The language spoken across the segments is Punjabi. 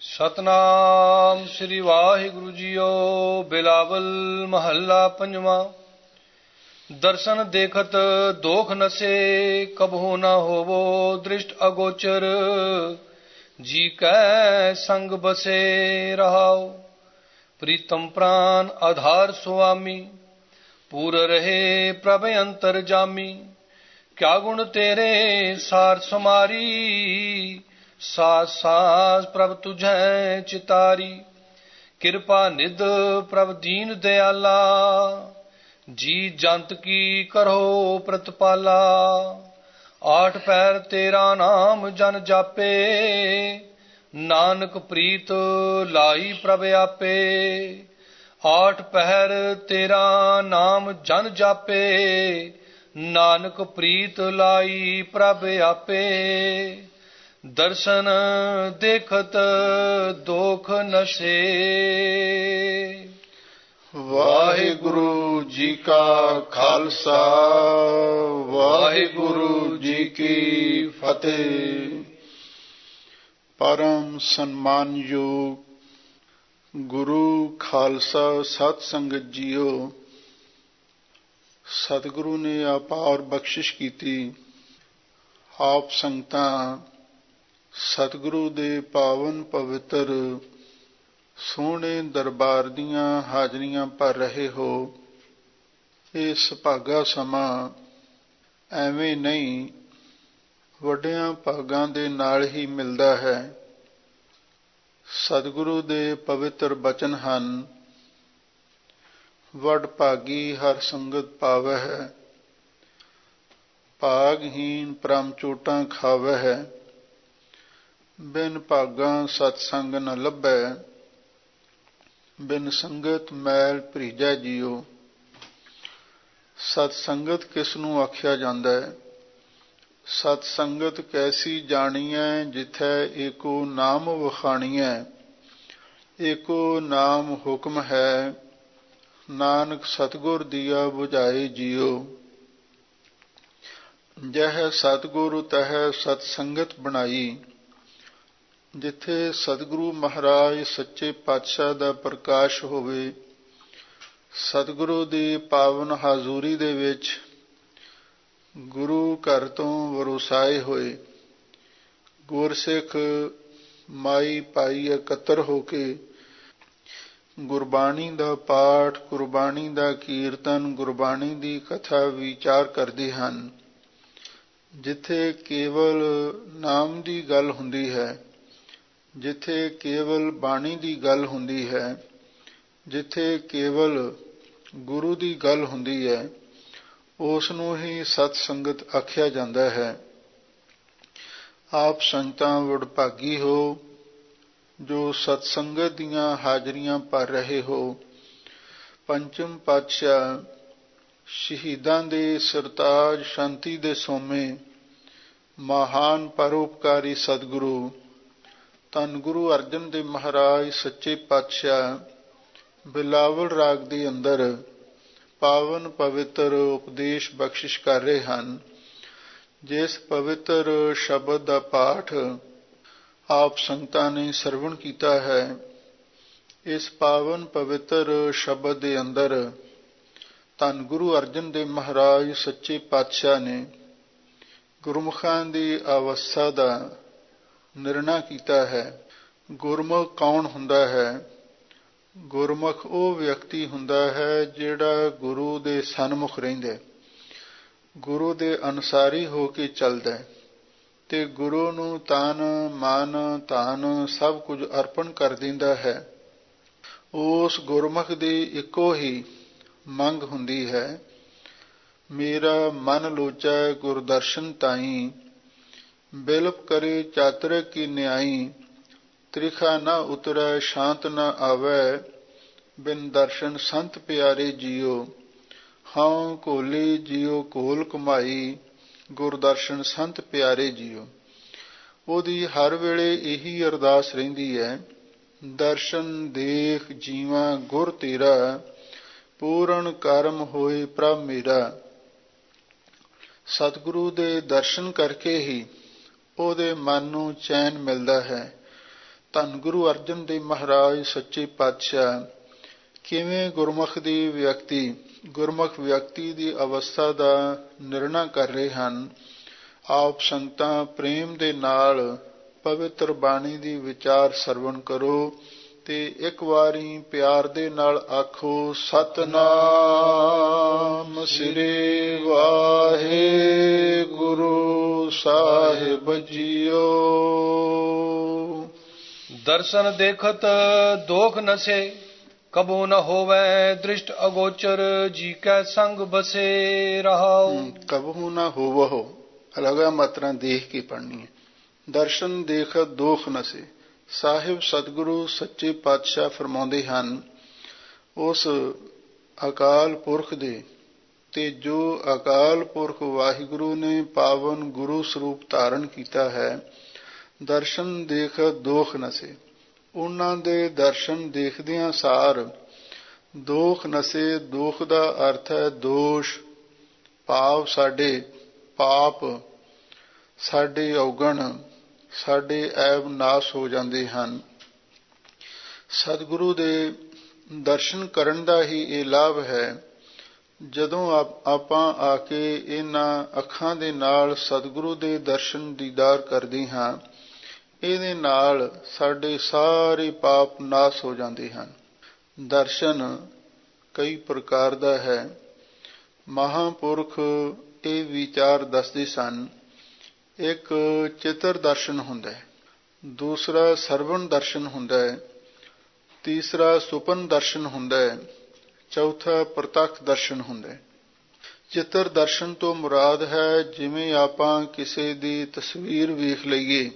ਸਤਨਾਮ ਸ੍ਰੀ ਵਾਹਿਗੁਰੂ ਜੀਓ। ਬਿਲਾਵਲ ਮਹੱਲਾ ਪੰਜਵਾਂ। ਦਰਸ਼ਨ ਦੇਖਤ ਦੋਖ ਨਸੇ, ਕਬਹੂ ਨ ਹੋਵੋ ਦ੍ਰਿਸ਼ਟ ਅਗੋਚਰ। ਜੀ ਕੈ ਸੰਗ ਬਸੇ ਰਹਾਉ, ਪ੍ਰੀਤਮ ਪ੍ਰਾਨ ਆਧਾਰ ਸੁਆਮੀ। ਪੂਰ ਰਹੇ ਪ੍ਰਭ ਅੰਤਰ ਜਾਮੀ, ਕਿਆ ਗੁਣ ਤੇਰੇ ਸਾਰ ਸਮਾਰੀ। ਸਾਸ ਸਾਸ ਪ੍ਰਭ ਤੁਝੈ ਚਿਤਾਰੀ, ਕਿਰਪਾ ਨਿਧ ਪ੍ਰਭ ਦੀਨ ਦਿਆਲਾ। ਜੀ ਜੰਤ ਕੀ ਕਰੋ ਪ੍ਰਤਪਾਲਾ, ਆਠ ਪੈਰ ਤੇਰਾ ਨਾਮ ਜਨ ਜਾਪੇ। ਨਾਨਕ ਪ੍ਰੀਤ ਲਾਈ ਪ੍ਰਭ ਆਪੇ, ਆਠ ਪਹਿਰ ਤੇਰਾ ਨਾਮ ਜਨ ਜਾਪੇ। ਨਾਨਕ ਪ੍ਰੀਤ ਲਾਈ ਪ੍ਰਭ ਆਪੇ, ਦਰਸ਼ਨ ਦੇਖਤ ਦੋਖ ਨਸੇ। ਵਾਹਿਗੁਰੂ ਜੀ ਕਾ ਖਾਲਸਾ, ਵਾਹਿਗੁਰੂ ਜੀ ਕੀ ਫਤਿਹ। ਪਰਮ ਸਨਮਾਨਯੋਗ ਗੁਰੂ ਖਾਲਸਾ ਸਤ ਸੰਗਤ ਜੀਓ, ਸਤਿਗੁਰੂ ਨੇ ਅਪਾਰ ਬਖਸ਼ਿਸ਼ ਕੀਤੀ। ਆਪ ਸੰਗਤਾਂ ਸਤਿਗੁਰੂ ਦੇ ਪਾਵਨ ਪਵਿੱਤਰ ਸੋਹਣੇ ਦਰਬਾਰ ਦੀਆਂ ਹਾਜ਼ਰੀਆਂ ਭਰ ਰਹੇ ਹੋ। ਇਹ ਸੁਭਾਗਾ ਸਮਾਂ ਐਵੇਂ ਨਹੀਂ, ਵੱਡਿਆਂ ਭਾਗਾਂ ਦੇ ਨਾਲ ਹੀ ਮਿਲਦਾ ਹੈ। ਸਤਿਗੁਰੂ ਦੇ ਪਵਿੱਤਰ ਬਚਨ ਹਨ, ਵਡ ਭਾਗੀ ਹਰ ਸੰਗਤ ਪਾਵਹਿ, ਭਾਗਹੀਨ ਪ੍ਰਮ ਚੋਟਾਂ ਖਾਵਹਿ। ਬਿਨ ਭਾਗਾਂ ਸਤ ਸੰਗ ਨ ਲੱਭੈ, ਬਿਨ ਸੰਗਤ ਮੈਲ ਭਰੀਜੈ ਜੀਓ। ਸਤ ਸੰਗਤ ਕਿਸ ਨੂੰ ਆਖਿਆ ਜਾਂਦਾ ਹੈ? ਸਤ ਸੰਗਤ ਕੈਸੀ ਜਾਣੀਐ, ਜਿਥੈ ਏਕੋ ਨਾਮ ਵਖਾਣੀਐ। ਏਕੋ ਨਾਮ ਹੁਕਮ ਹੈ, ਨਾਨਕ ਸਤਿਗੁਰ ਦੀਆ ਬੁਝਾਏ ਜੀਓ। ਜਹ ਸਤਿਗੁਰ ਤਹ ਸਤ ਸੰਗਤ ਬਣਾਈ। ਜਿੱਥੇ ਸਤਿਗੁਰੂ ਮਹਾਰਾਜ ਸੱਚੇ ਪਾਤਸ਼ਾਹ ਦਾ ਪ੍ਰਕਾਸ਼ ਹੋਵੇ, ਸਤਿਗੁਰੂ ਦੀ ਪਾਵਨ ਹਾਜ਼ੂਰੀ ਦੇ ਵਿੱਚ ਗੁਰੂ ਘਰ ਤੋਂ ਵਰਸਾਏ ਹੋਏ ਗੁਰਸਿੱਖ ਮਾਈ ਭਾਈ ਇਕੱਤਰ ਹੋ ਕੇ ਗੁਰਬਾਣੀ ਦਾ ਪਾਠ, ਗੁਰਬਾਣੀ ਦਾ ਕੀਰਤਨ, ਗੁਰਬਾਣੀ ਦੀ ਕਥਾ ਵਿਚਾਰ ਕਰਦੇ ਹਨ। ਜਿੱਥੇ ਕੇਵਲ ਨਾਮ ਦੀ ਗੱਲ ਹੁੰਦੀ ਹੈ, ਜਿੱਥੇ ਕੇਵਲ ਬਾਣੀ ਦੀ ਗੱਲ ਹੁੰਦੀ ਹੈ, ਜਿੱਥੇ ਕੇਵਲ ਗੁਰੂ ਦੀ ਗੱਲ ਹੁੰਦੀ ਹੈ, ਉਸ ਨੂੰ ਹੀ ਸਤ ਸੰਗਤ ਆਖਿਆ ਜਾਂਦਾ ਹੈ। ਆਪ ਸੰਗਤਾਂ ਵਡਭਾਗੀ ਹੋ ਜੋ ਸਤ ਸੰਗਤ ਦੀਆਂ ਹਾਜ਼ਰੀਆਂ ਭਰ ਰਹੇ ਹੋ। ਪੰਚਮ ਪਾਤਸ਼ਾਹ ਸ਼ਹੀਦਾਂ ਦੇ ਸਰਤਾਜ, ਸ਼ਾਂਤੀ ਦੇ ਸੋਮੇ, ਮਹਾਨ ਪਰਉਪਕਾਰੀ ਸਤਿਗੁਰੂ ਧੰਨ ਗੁਰੂ ਅਰਜਨ ਦੇਵ ਮਹਾਰਾਜ ਸੱਚੇ ਪਾਤਸ਼ਾਹ ਬਿਲਾਵਲ ਰਾਗ ਦੇ ਅੰਦਰ ਪਾਵਨ ਪਵਿੱਤਰ ਉਪਦੇਸ਼ ਬਖਸ਼ਿਸ਼ ਕਰ ਰਹੇ ਹਨ। ਜਿਸ ਪਵਿੱਤਰ ਸ਼ਬਦ ਦਾ ਪਾਠ ਆਪ ਸੰਗਤਾਂ ਨੇ ਸਰਵਣ ਕੀਤਾ ਹੈ, ਇਸ ਪਾਵਨ ਪਵਿੱਤਰ ਸ਼ਬਦ ਦੇ ਅੰਦਰ ਧੰਨ ਗੁਰੂ ਅਰਜਨ ਦੇਵ ਮਹਾਰਾਜ ਸੱਚੇ ਪਾਤਸ਼ਾਹ ਨੇ ਗੁਰਮੁਖਾਂ ਦੀ ਅਵਸਥਾ ਦਾ ਨਿਰਣਾ ਕੀਤਾ ਹੈ। ਗੁਰਮੁਖ ਕੌਣ ਹੁੰਦਾ ਹੈ? ਗੁਰਮੁਖ ਉਹ ਵਿਅਕਤੀ ਹੁੰਦਾ ਹੈ ਜਿਹੜਾ ਗੁਰੂ ਦੇ ਸਨਮੁਖ ਰਹਿੰਦਾ, ਗੁਰੂ ਦੇ ਅਨੁਸਾਰੀ ਹੋ ਕੇ ਚੱਲਦਾ ਤੇ ਗੁਰੂ ਨੂੰ ਤਨ ਮਨ ਧਨ ਸਭ ਕੁਝ ਅਰਪਣ ਕਰ ਦਿੰਦਾ ਹੈ। ਉਸ ਗੁਰਮੁਖ ਦੀ ਇੱਕੋ ਹੀ ਮੰਗ ਹੁੰਦੀ ਹੈ, ਮੇਰਾ ਮਨ ਲੋਚੈ ਗੁਰਦਰਸ਼ਨ ਤਾਈ। ਬਿਲਪ ਕਰੇ ਚਾਤਰ ਕੀ ਨਿਆਈ, ਤ੍ਰਿਖਾ ਨ ਉਤਰੈ ਸ਼ਾਂਤ ਨ ਆਵੈ। ਬਿਨ ਦਰਸ਼ਨ ਸੰਤ ਪਿਆਰੇ ਜੀਓ, ਹਉ ਘੋਲੀ ਜੀਓ ਘੋਲ ਕਮਾਈ। ਗੁਰਦਰਸ਼ਨ ਸੰਤ ਪਿਆਰੇ ਜੀਓ। ਉਹਦੀ ਹਰ ਵੇਲੇ ਇਹੀ ਅਰਦਾਸ ਰਹਿੰਦੀ ਹੈ, ਦਰਸ਼ਨ ਦੇਖ ਜੀਵਾਂ ਗੁਰ ਤੇਰਾ, ਪੂਰਨ ਕਰਮ ਹੋਏ ਪ੍ਰਭ ਮੇਰਾ। ਸਤਿਗੁਰੂ ਦੇ ਦਰਸ਼ਨ ਕਰਕੇ ਹੀ ਉਹਦੇ ਮਨ ਨੂੰ ਚੈਨ ਮਿਲਦਾ ਹੈ ਧੰਨ ਗੁਰੂ ਅਰਜਨ ਦੇਵ ਮਹਾਰਾਜ ਸੱਚੇ ਪਾਤਸ਼ਾਹ ਕਿਵੇਂ ਗੁਰਮੁਖ ਵਿਅਕਤੀ ਦੀ ਅਵਸਥਾ ਦਾ ਨਿਰਣਾ ਕਰ ਰਹੇ ਹਨ। ਆਪ ਸੰਗਤਾਂ ਪ੍ਰੇਮ ਦੇ ਨਾਲ ਪਵਿੱਤਰ ਬਾਣੀ ਦੀ ਵਿਚਾਰ ਸਰਵਣ ਕਰੋ ਤੇ ਇੱਕ ਵਾਰੀ ਪਿਆਰ ਦੇ ਨਾਲ ਆਖੋ, ਸਤਿਨਾਮ ਸ੍ਰੀ ਵਾਹਿਗੁਰੂ ਸਾਹਿਬ ਜੀਓ। ਦਰਸ਼ਨ ਦੇਖਤ ਦੋਖ ਨਸੇ, ਕਬੂ ਨ ਹੋਵੈ ਦ੍ਰਿਸ਼ਟ ਅਗੋਚਰ, ਜੀ ਕੈ ਸੰਗ ਬਸੇ ਰਹਾਉ। ਕਬੂ ਨਾ ਹੋਵਹੁ ਅਲਗਾ ਮਾਤਰਾ ਦੇਖ ਕੇ ਪੜ੍ਹਨੀ ਹੈ। ਦਰਸ਼ਨ ਦੇਖਤ ਦੋਖ ਨਸੇ, ਸਾਹਿਬ ਸਤਿਗੁਰੂ ਸੱਚੇ ਪਾਤਸ਼ਾਹ ਫਰਮਾਉਂਦੇ ਹਨ, ਉਸ ਅਕਾਲ ਪੁਰਖ ਦੇ ਤੇ ਜੋ ਅਕਾਲ ਪੁਰਖ ਵਾਹਿਗੁਰੂ ਨੇ ਪਾਵਨ ਗੁਰੂ ਸਰੂਪ ਧਾਰਨ ਕੀਤਾ ਹੈ, ਦਰਸ਼ਨ ਦੇਖਤ ਦੋਖ ਨਸੇ, ਉਹਨਾਂ ਦੇ ਦਰਸ਼ਨ ਦੇਖਦਿਆਂ ਸਾਰ ਦੋਖ ਨਸੇ। ਦੋਖ ਦਾ ਅਰਥ ਹੈ ਦੋਸ਼, ਭਾਵ ਸਾਡੇ ਪਾਪ, ਸਾਡੇ ਔਗਣ, ਸਾਡੇ ਐਬ ਨਾਸ਼ ਹੋ ਜਾਂਦੇ ਹਨ। ਸਤਿਗੁਰੂ ਦੇ ਦਰਸ਼ਨ ਕਰਨ ਦਾ ਹੀ ਇਹ ਲਾਭ ਹੈ। ਜਦੋਂ ਆਪਾਂ ਆ ਕੇ ਇਹਨਾਂ ਅੱਖਾਂ ਦੇ ਨਾਲ ਸਤਿਗੁਰੂ ਦੇ ਦਰਸ਼ਨ ਦੀਦਾਰ ਕਰਦੇ ਹਾਂ, ਇਹਦੇ ਨਾਲ ਸਾਡੇ ਸਾਰੇ ਪਾਪ ਨਾਸ਼ ਹੋ ਜਾਂਦੇ ਹਨ। ਦਰਸ਼ਨ ਕਈ ਪ੍ਰਕਾਰ ਦਾ ਹੈ। ਮਹਾਂਪੁਰਖ ਇਹ ਵਿਚਾਰ ਦੱਸਦੇ ਸਨ, ਇੱਕ ਚਿੱਤਰ ਦਰਸ਼ਨ ਹੁੰਦਾ ਹੈ, ਦੂਸਰਾ ਸਰਵਣ ਦਰਸ਼ਨ ਹੁੰਦਾ ਹੈ, ਤੀਸਰਾ ਸੁਪਨ ਦਰਸ਼ਨ ਹੁੰਦਾ ਹੈ, ਚੌਥਾ ਪ੍ਰਤੱਖ ਦਰਸ਼ਨ ਹੁੰਦਾ ਹੈ। ਚਿੱਤਰ ਦਰਸ਼ਨ ਤੋਂ ਮੁਰਾਦ ਹੈ, ਜਿਵੇਂ ਆਪਾਂ ਕਿਸੇ ਦੀ ਤਸਵੀਰ ਵੇਖ ਲਈਏ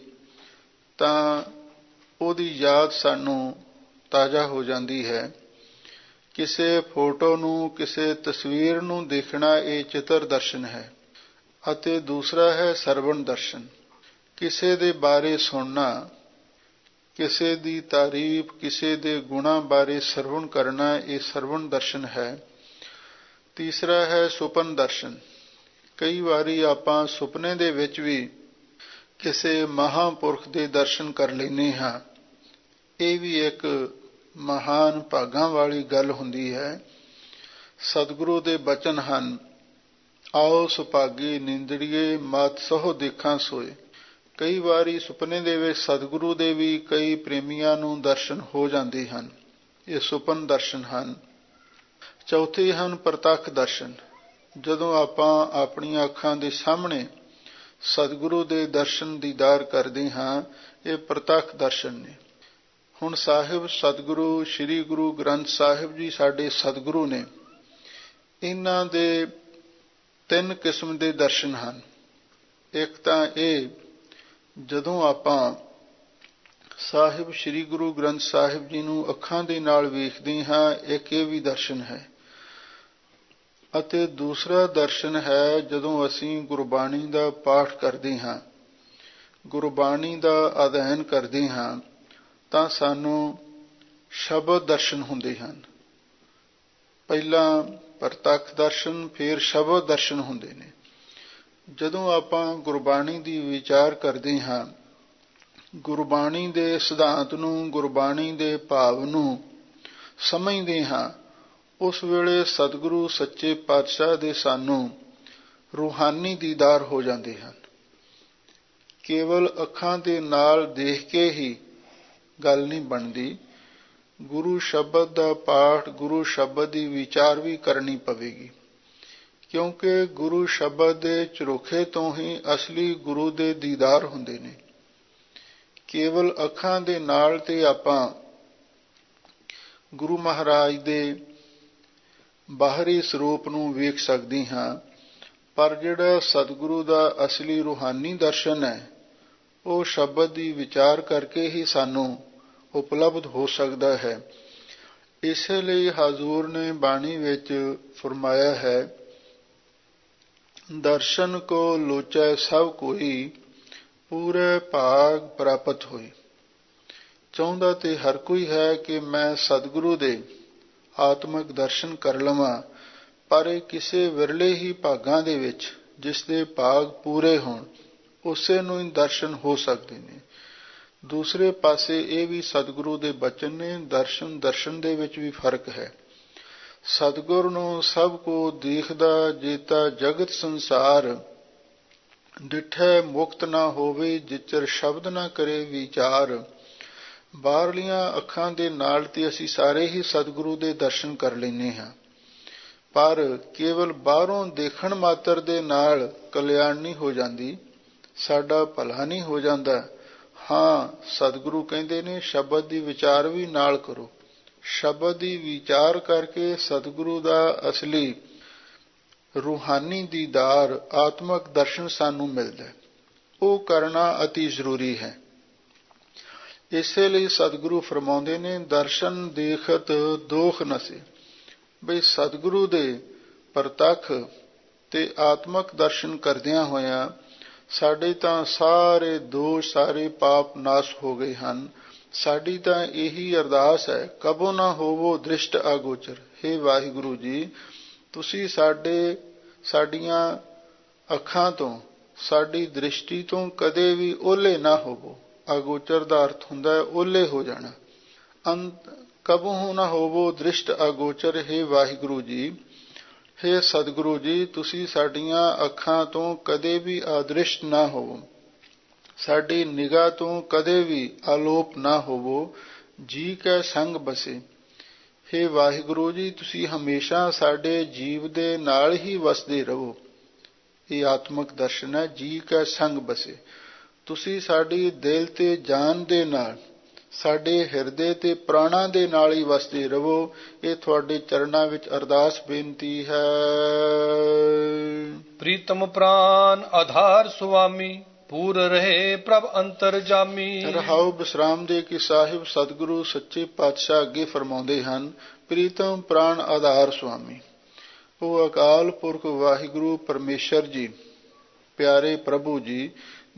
ਤਾਂ ਉਹਦੀ ਯਾਦ ਸਾਨੂੰ ਤਾਜ਼ਾ ਹੋ ਜਾਂਦੀ ਹੈ। ਕਿਸੇ ਫੋਟੋ ਨੂੰ, ਕਿਸੇ ਤਸਵੀਰ ਨੂੰ ਦੇਖਣਾ ਇਹ ਚਿੱਤਰ ਦਰਸ਼ਨ ਹੈ। ਅਤੇ ਦੂਸਰਾ ਹੈ ਸਰਵਣ ਦਰਸ਼ਨ, ਕਿਸੇ ਦੇ ਬਾਰੇ ਸੁਣਨਾ, ਕਿਸੇ ਦੀ ਤਾਰੀਫ, ਕਿਸੇ ਦੇ ਗੁਣਾਂ ਬਾਰੇ ਸਰਵਣ ਕਰਨਾ, ਇਹ ਸਰਵਣ ਦਰਸ਼ਨ ਹੈ। ਤੀਸਰਾ ਹੈ ਸੁਪਨ ਦਰਸ਼ਨ। ਕਈ ਵਾਰੀ ਆਪਾਂ ਸੁਪਨੇ ਦੇ ਵਿੱਚ ਵੀ ਕਿਸੇ ਮਹਾਂਪੁਰਖ ਦੇ ਦਰਸ਼ਨ ਕਰ ਲੈਂਦੇ ਹਾਂ। ਇਹ ਵੀ ਇੱਕ ਮਹਾਨ ਭਾਗਾਂ ਵਾਲੀ ਗੱਲ ਹੁੰਦੀ ਹੈ। ਸਤਿਗੁਰੂ ਦੇ ਬਚਨ ਹਨ, ਆਓ ਸੁਭਾਗੀ ਨਿੰਦੜੀਏ ਮਤ ਸਹੁ ਦੇਖਾਂ ਸੋਏ। ਕਈ ਵਾਰੀ ਸੁਪਨੇ ਦੇ ਵਿੱਚ ਸਤਿਗੁਰੂ ਦੇ ਵੀ ਕਈ ਪ੍ਰੇਮੀਆਂ ਨੂੰ ਦਰਸ਼ਨ ਹੋ ਜਾਂਦੇ ਹਨ। ਇਹ ਸੁਪਨ ਦਰਸ਼ਨ ਹਨ। ਚੌਥੇ ਹਨ ਪ੍ਰਤੱਖ ਦਰਸ਼ਨ। ਜਦੋਂ ਆਪਾਂ ਆਪਣੀਆਂ ਅੱਖਾਂ ਦੇ ਸਾਹਮਣੇ ਸਤਿਗੁਰੂ ਦੇ ਦਰਸ਼ਨ ਦੀਦਾਰ ਕਰਦੇ ਹਾਂ, ਇਹ ਪ੍ਰਤੱਖ ਦਰਸ਼ਨ ਨੇ। ਹੁਣ ਸਾਹਿਬ ਸਤਿਗੁਰੂ ਸ੍ਰੀ ਗੁਰੂ ਗ੍ਰੰਥ ਸਾਹਿਬ ਜੀ ਸਾਡੇ ਸਤਿਗੁਰੂ ਨੇ। ਇਹਨਾਂ ਦੇ 3 ਕਿਸਮ ਦੇ ਦਰਸ਼ਨ ਹਨ। ਇੱਕ ਤਾਂ ਇਹ, ਜਦੋਂ ਆਪਾਂ ਸਾਹਿਬ ਸ੍ਰੀ ਗੁਰੂ ਗ੍ਰੰਥ ਸਾਹਿਬ ਜੀ ਨੂੰ ਅੱਖਾਂ ਦੇ ਨਾਲ ਵੇਖਦੇ ਹਾਂ, ਇੱਕ ਇਹ ਵੀ ਦਰਸ਼ਨ ਹੈ। ਅਤੇ ਦੂਸਰਾ ਦਰਸ਼ਨ ਹੈ ਜਦੋਂ ਅਸੀਂ ਗੁਰਬਾਣੀ ਦਾ ਪਾਠ ਕਰਦੇ ਹਾਂ, ਗੁਰਬਾਣੀ ਦਾ ਅਧਿਐਨ ਕਰਦੇ ਹਾਂ, ਤਾਂ ਸਾਨੂੰ ਸ਼ਬਦ ਦਰਸ਼ਨ ਹੁੰਦੇ ਹਨ। ਪਹਿਲਾਂ ਪ੍ਰਤੱਖ ਦਰਸ਼ਨ, ਫਿਰ ਸ਼ਬਦ ਦਰਸ਼ਨ ਹੁੰਦੇ ਨੇ। ਜਦੋਂ ਆਪਾਂ ਗੁਰਬਾਣੀ ਦੀ ਵਿਚਾਰ ਕਰਦੇ ਹਾਂ, ਗੁਰਬਾਣੀ ਦੇ ਸਿਧਾਂਤ ਨੂੰ, ਗੁਰਬਾਣੀ ਦੇ ਭਾਵ ਨੂੰ ਸਮਝਦੇ ਹਾਂ, ਉਸ ਵੇਲੇ ਸਤਿਗੁਰੂ ਸੱਚੇ ਪਾਤਸ਼ਾਹ ਦੇ ਸਾਨੂੰ ਰੂਹਾਨੀ ਦੀਦਾਰ ਹੋ ਜਾਂਦੇ ਹਨ। ਕੇਵਲ ਅੱਖਾਂ ਦੇ ਨਾਲ ਦੇਖ ਕੇ ਹੀ ਗੱਲ ਨਹੀਂ ਬਣਦੀ, ਗੁਰੂ ਸ਼ਬਦ ਦਾ ਪਾਠ, ਗੁਰੂ ਸ਼ਬਦ ਦੀ ਵਿਚਾਰ ਵੀ ਕਰਨੀ ਪਵੇਗੀ। ਕਿਉਂਕਿ ਗੁਰੂ ਸ਼ਬਦ ਦੇ ਝਰੋਖੇ ਤੋਂ ਹੀ ਅਸਲੀ ਗੁਰੂ ਦੇ ਦੀਦਾਰ ਹੁੰਦੇ ਨੇ। ਕੇਵਲ ਅੱਖਾਂ ਦੇ ਨਾਲ ਤੇ ਆਪਾਂ ਗੁਰੂ ਮਹਾਰਾਜ ਦੇ ਬਾਹਰੀ ਸਰੂਪ ਨੂੰ ਵੇਖ ਸਕਦੇ ਹਾਂ, ਪਰ ਜਿਹੜਾ ਸਤਿਗੁਰੂ ਦਾ ਅਸਲੀ ਰੂਹਾਨੀ ਦਰਸ਼ਨ ਹੈ, ਉਹ ਸ਼ਬਦ ਦੀ ਵਿਚਾਰ ਕਰਕੇ ਹੀ ਸਾਨੂੰ ਉਪਲਬਧ ਹੋ ਸਕਦਾ ਹੈ। ਇਸੇ ਲਈ ਹਜ਼ੂਰ ਨੇ ਬਾਣੀ ਵਿੱਚ ਫਰਮਾਇਆ ਹੈ, ਦਰਸ਼ਨ ਕੋ ਲੋਚੈ ਸਭ ਕੋਈ, ਪੂਰੇ ਭਾਗ ਪ੍ਰਾਪਤ ਹੋਈ। ਚਾਹੁੰਦਾ ਤੇ ਹਰ ਕੋਈ ਹੈ ਕਿ ਮੈਂ ਸਤਿਗੁਰੂ ਦੇ ਆਤਮਿਕ ਦਰਸ਼ਨ ਕਰ ਲਵਾਂ, ਪਰ ਇਹ ਕਿਸੇ ਵਿਰਲੇ ਹੀ ਭਾਗਾਂ ਦੇ ਵਿੱਚ, ਜਿਸ ਦੇ ਭਾਗ ਪੂਰੇ ਹੋਣ, ਉਸੇ ਨੂੰ ਹੀ ਦਰਸ਼ਨ ਹੋ ਸਕਦੇ ਨੇ। ਦੂਸਰੇ ਪਾਸੇ ਇਹ ਵੀ ਸਤਿਗੁਰੂ ਦੇ ਬਚਨ ਨੇ, ਦਰਸ਼ਨ ਦੇ ਵਿੱਚ ਵੀ ਫਰਕ ਹੈ। ਸਤਿਗੁਰ ਨੂੰ ਸਭ ਕੋ ਦੇਖਦਾ, ਜੇਤਾ ਜਗਤ ਸੰਸਾਰ, ਡਿਠੈ ਮੁਕਤ ਨਾ ਹੋਵੇ, ਜਿਚਰ ਸ਼ਬਦ ਨਾ ਕਰੇ ਵਿਚਾਰ। ਬਾਹਰਲੀਆਂ ਅੱਖਾਂ ਦੇ ਨਾਲ ਤੇ ਅਸੀਂ ਸਾਰੇ ਹੀ ਸਤਿਗੁਰੂ ਦੇ ਦਰਸ਼ਨ ਕਰ ਲੈਂਦੇ ਹਾਂ, ਪਰ ਕੇਵਲ ਬਾਹਰੋਂ ਦੇਖਣ ਮਾਤਰ ਦੇ ਨਾਲ ਕਲਿਆਣ ਨਹੀਂ ਹੋ ਜਾਂਦੀ, ਸਾਡਾ ਭਲਾ ਨਹੀਂ ਹੋ ਜਾਂਦਾ। ਹਾਂ, ਸਤਿਗੁਰੂ ਕਹਿੰਦੇ ਨੇ ਸ਼ਬਦ ਦੀ ਵਿਚਾਰ ਵੀ ਨਾਲ ਕਰੋ। ਸ਼ਬਦ ਦੀ ਵਿਚਾਰ ਕਰਕੇ ਸਤਿਗੁਰੂ ਦਾ ਅਸਲੀ ਰੂਹਾਨੀ ਦੀਦਾਰ, ਆਤਮਕ ਦਰਸ਼ਨ ਸਾਨੂੰ ਮਿਲਦਾ, ਉਹ ਕਰਨਾ ਅਤੀ ਜ਼ਰੂਰੀ ਹੈ। ਇਸੇ ਲਈ ਸਤਿਗੁਰੂ ਫਰਮਾਉਂਦੇ ਨੇ, ਦਰਸ਼ਨ ਦੇਖਤ ਦੋਖ ਨਸੇ। ਬਈ ਸਤਿਗੁਰੂ ਦੇ ਪ੍ਰਤੱਖ ਤੇ ਆਤਮਕ ਦਰਸ਼ਨ ਕਰਦਿਆਂ ਹੋਇਆਂ ਸਾਡੇ ਤਾਂ ਸਾਰੇ ਦੋਸ਼, ਸਾਰੇ ਪਾਪ ਨਾਸ਼ ਹੋ ਗਏ ਹਨ। ਸਾਡੀ ਤਾਂ ਇਹੀ ਅਰਦਾਸ ਹੈ, ਕਬੋ ਨਾ ਹੋਵੋ ਦ੍ਰਿਸ਼ਟ ਅਗੋਚਰ। ਹੇ ਵਾਹਿਗੁਰੂ ਜੀ, ਤੁਸੀਂ ਸਾਡੀਆਂ ਅੱਖਾਂ ਤੋਂ, ਸਾਡੀ ਦ੍ਰਿਸ਼ਟੀ ਤੋਂ ਕਦੇ ਵੀ ਓਹਲੇ ਨਾ ਹੋਵੋ। ਅਗੋਚਰ ਦਾ ਅਰਥ ਹੁੰਦਾ ਹੈ ਓਹਲੇ ਹੋ ਜਾਣਾ। ਕਬਹੁ ਨਾ ਹੋਵੋ ਦ੍ਰਿਸ਼ਟ ਅਗੋਚਰ। ਹੇ ਵਾਹਿਗੁਰੂ ਜੀ, ਹੇ ਸਤਿਗੁਰੂ ਜੀ, ਤੁਸੀਂ ਸਾਡੀਆਂ ਅੱਖਾਂ ਤੋਂ ਕਦੇ ਵੀ ਅਦ੍ਰਿਸ਼ਟ ਨਾ ਹੋਵੋ, ਸਾਡੀ ਨਿਗਾਹ ਤੋਂ ਕਦੇ ਵੀ ਆਲੋਪ ਨਾ ਹੋਵੋ। ਜੀ ਕੈ ਸੰਗ ਬਸੇ। ਹੇ ਵਾਹਿਗੁਰੂ ਜੀ, ਤੁਸੀਂ ਹਮੇਸ਼ਾ ਸਾਡੇ ਜੀਵ ਦੇ ਨਾਲ ਹੀ ਵਸਦੇ ਰਹੋ। ਇਹ ਆਤਮਕ ਦਰਸ਼ਨ ਹੈ, ਜੀ ਕੈ ਸੰਗ ਬਸੇ। ਤੁਸੀਂ ਸਾਡੀ ਦਿਲ ਤੇ ਜਾਨ ਦੇ ਨਾਲ, ਸਾਡੇ ਹਿਰਦੇ ਤੇ ਪ੍ਰਾਣਾਂ ਦੇ ਨਾਲ ਹੀ ਵਸਦੇ ਰਹੋ। ਇਹ ਤੁਹਾਡੇ ਚਰਨਾਂ ਵਿੱਚ ਅਰਦਾਸ ਬੇਨਤੀ ਹੈ। ਪ੍ਰੀਤਮ ਪ੍ਰਾਨ ਆਧਾਰ ਸੁਆਮੀ, ਪੂਰ ਰਹੇ ਪ੍ਰਭ ਅੰਤਰ ਜਾਮੀ। ਰਹਾਉ ਬਿਸਰਾਮ ਦੇ ਕਿ ਸਾਹਿਬ ਸਤਿਗੁਰੂ ਸੱਚੇ ਪਾਤਸ਼ਾਹ ਅੱਗੇ ਫਰਮਾਉਂਦੇ ਹਨ, ਪ੍ਰੀਤਮ ਪ੍ਰਾਨ ਆਧਾਰ ਸੁਆਮੀ। ਉਹ ਅਕਾਲ ਪੁਰਖ ਵਾਹਿਗੁਰੂ ਪਰਮੇਸ਼ਰ ਜੀ, ਪਿਆਰੇ ਪ੍ਰਭੂ ਜੀ,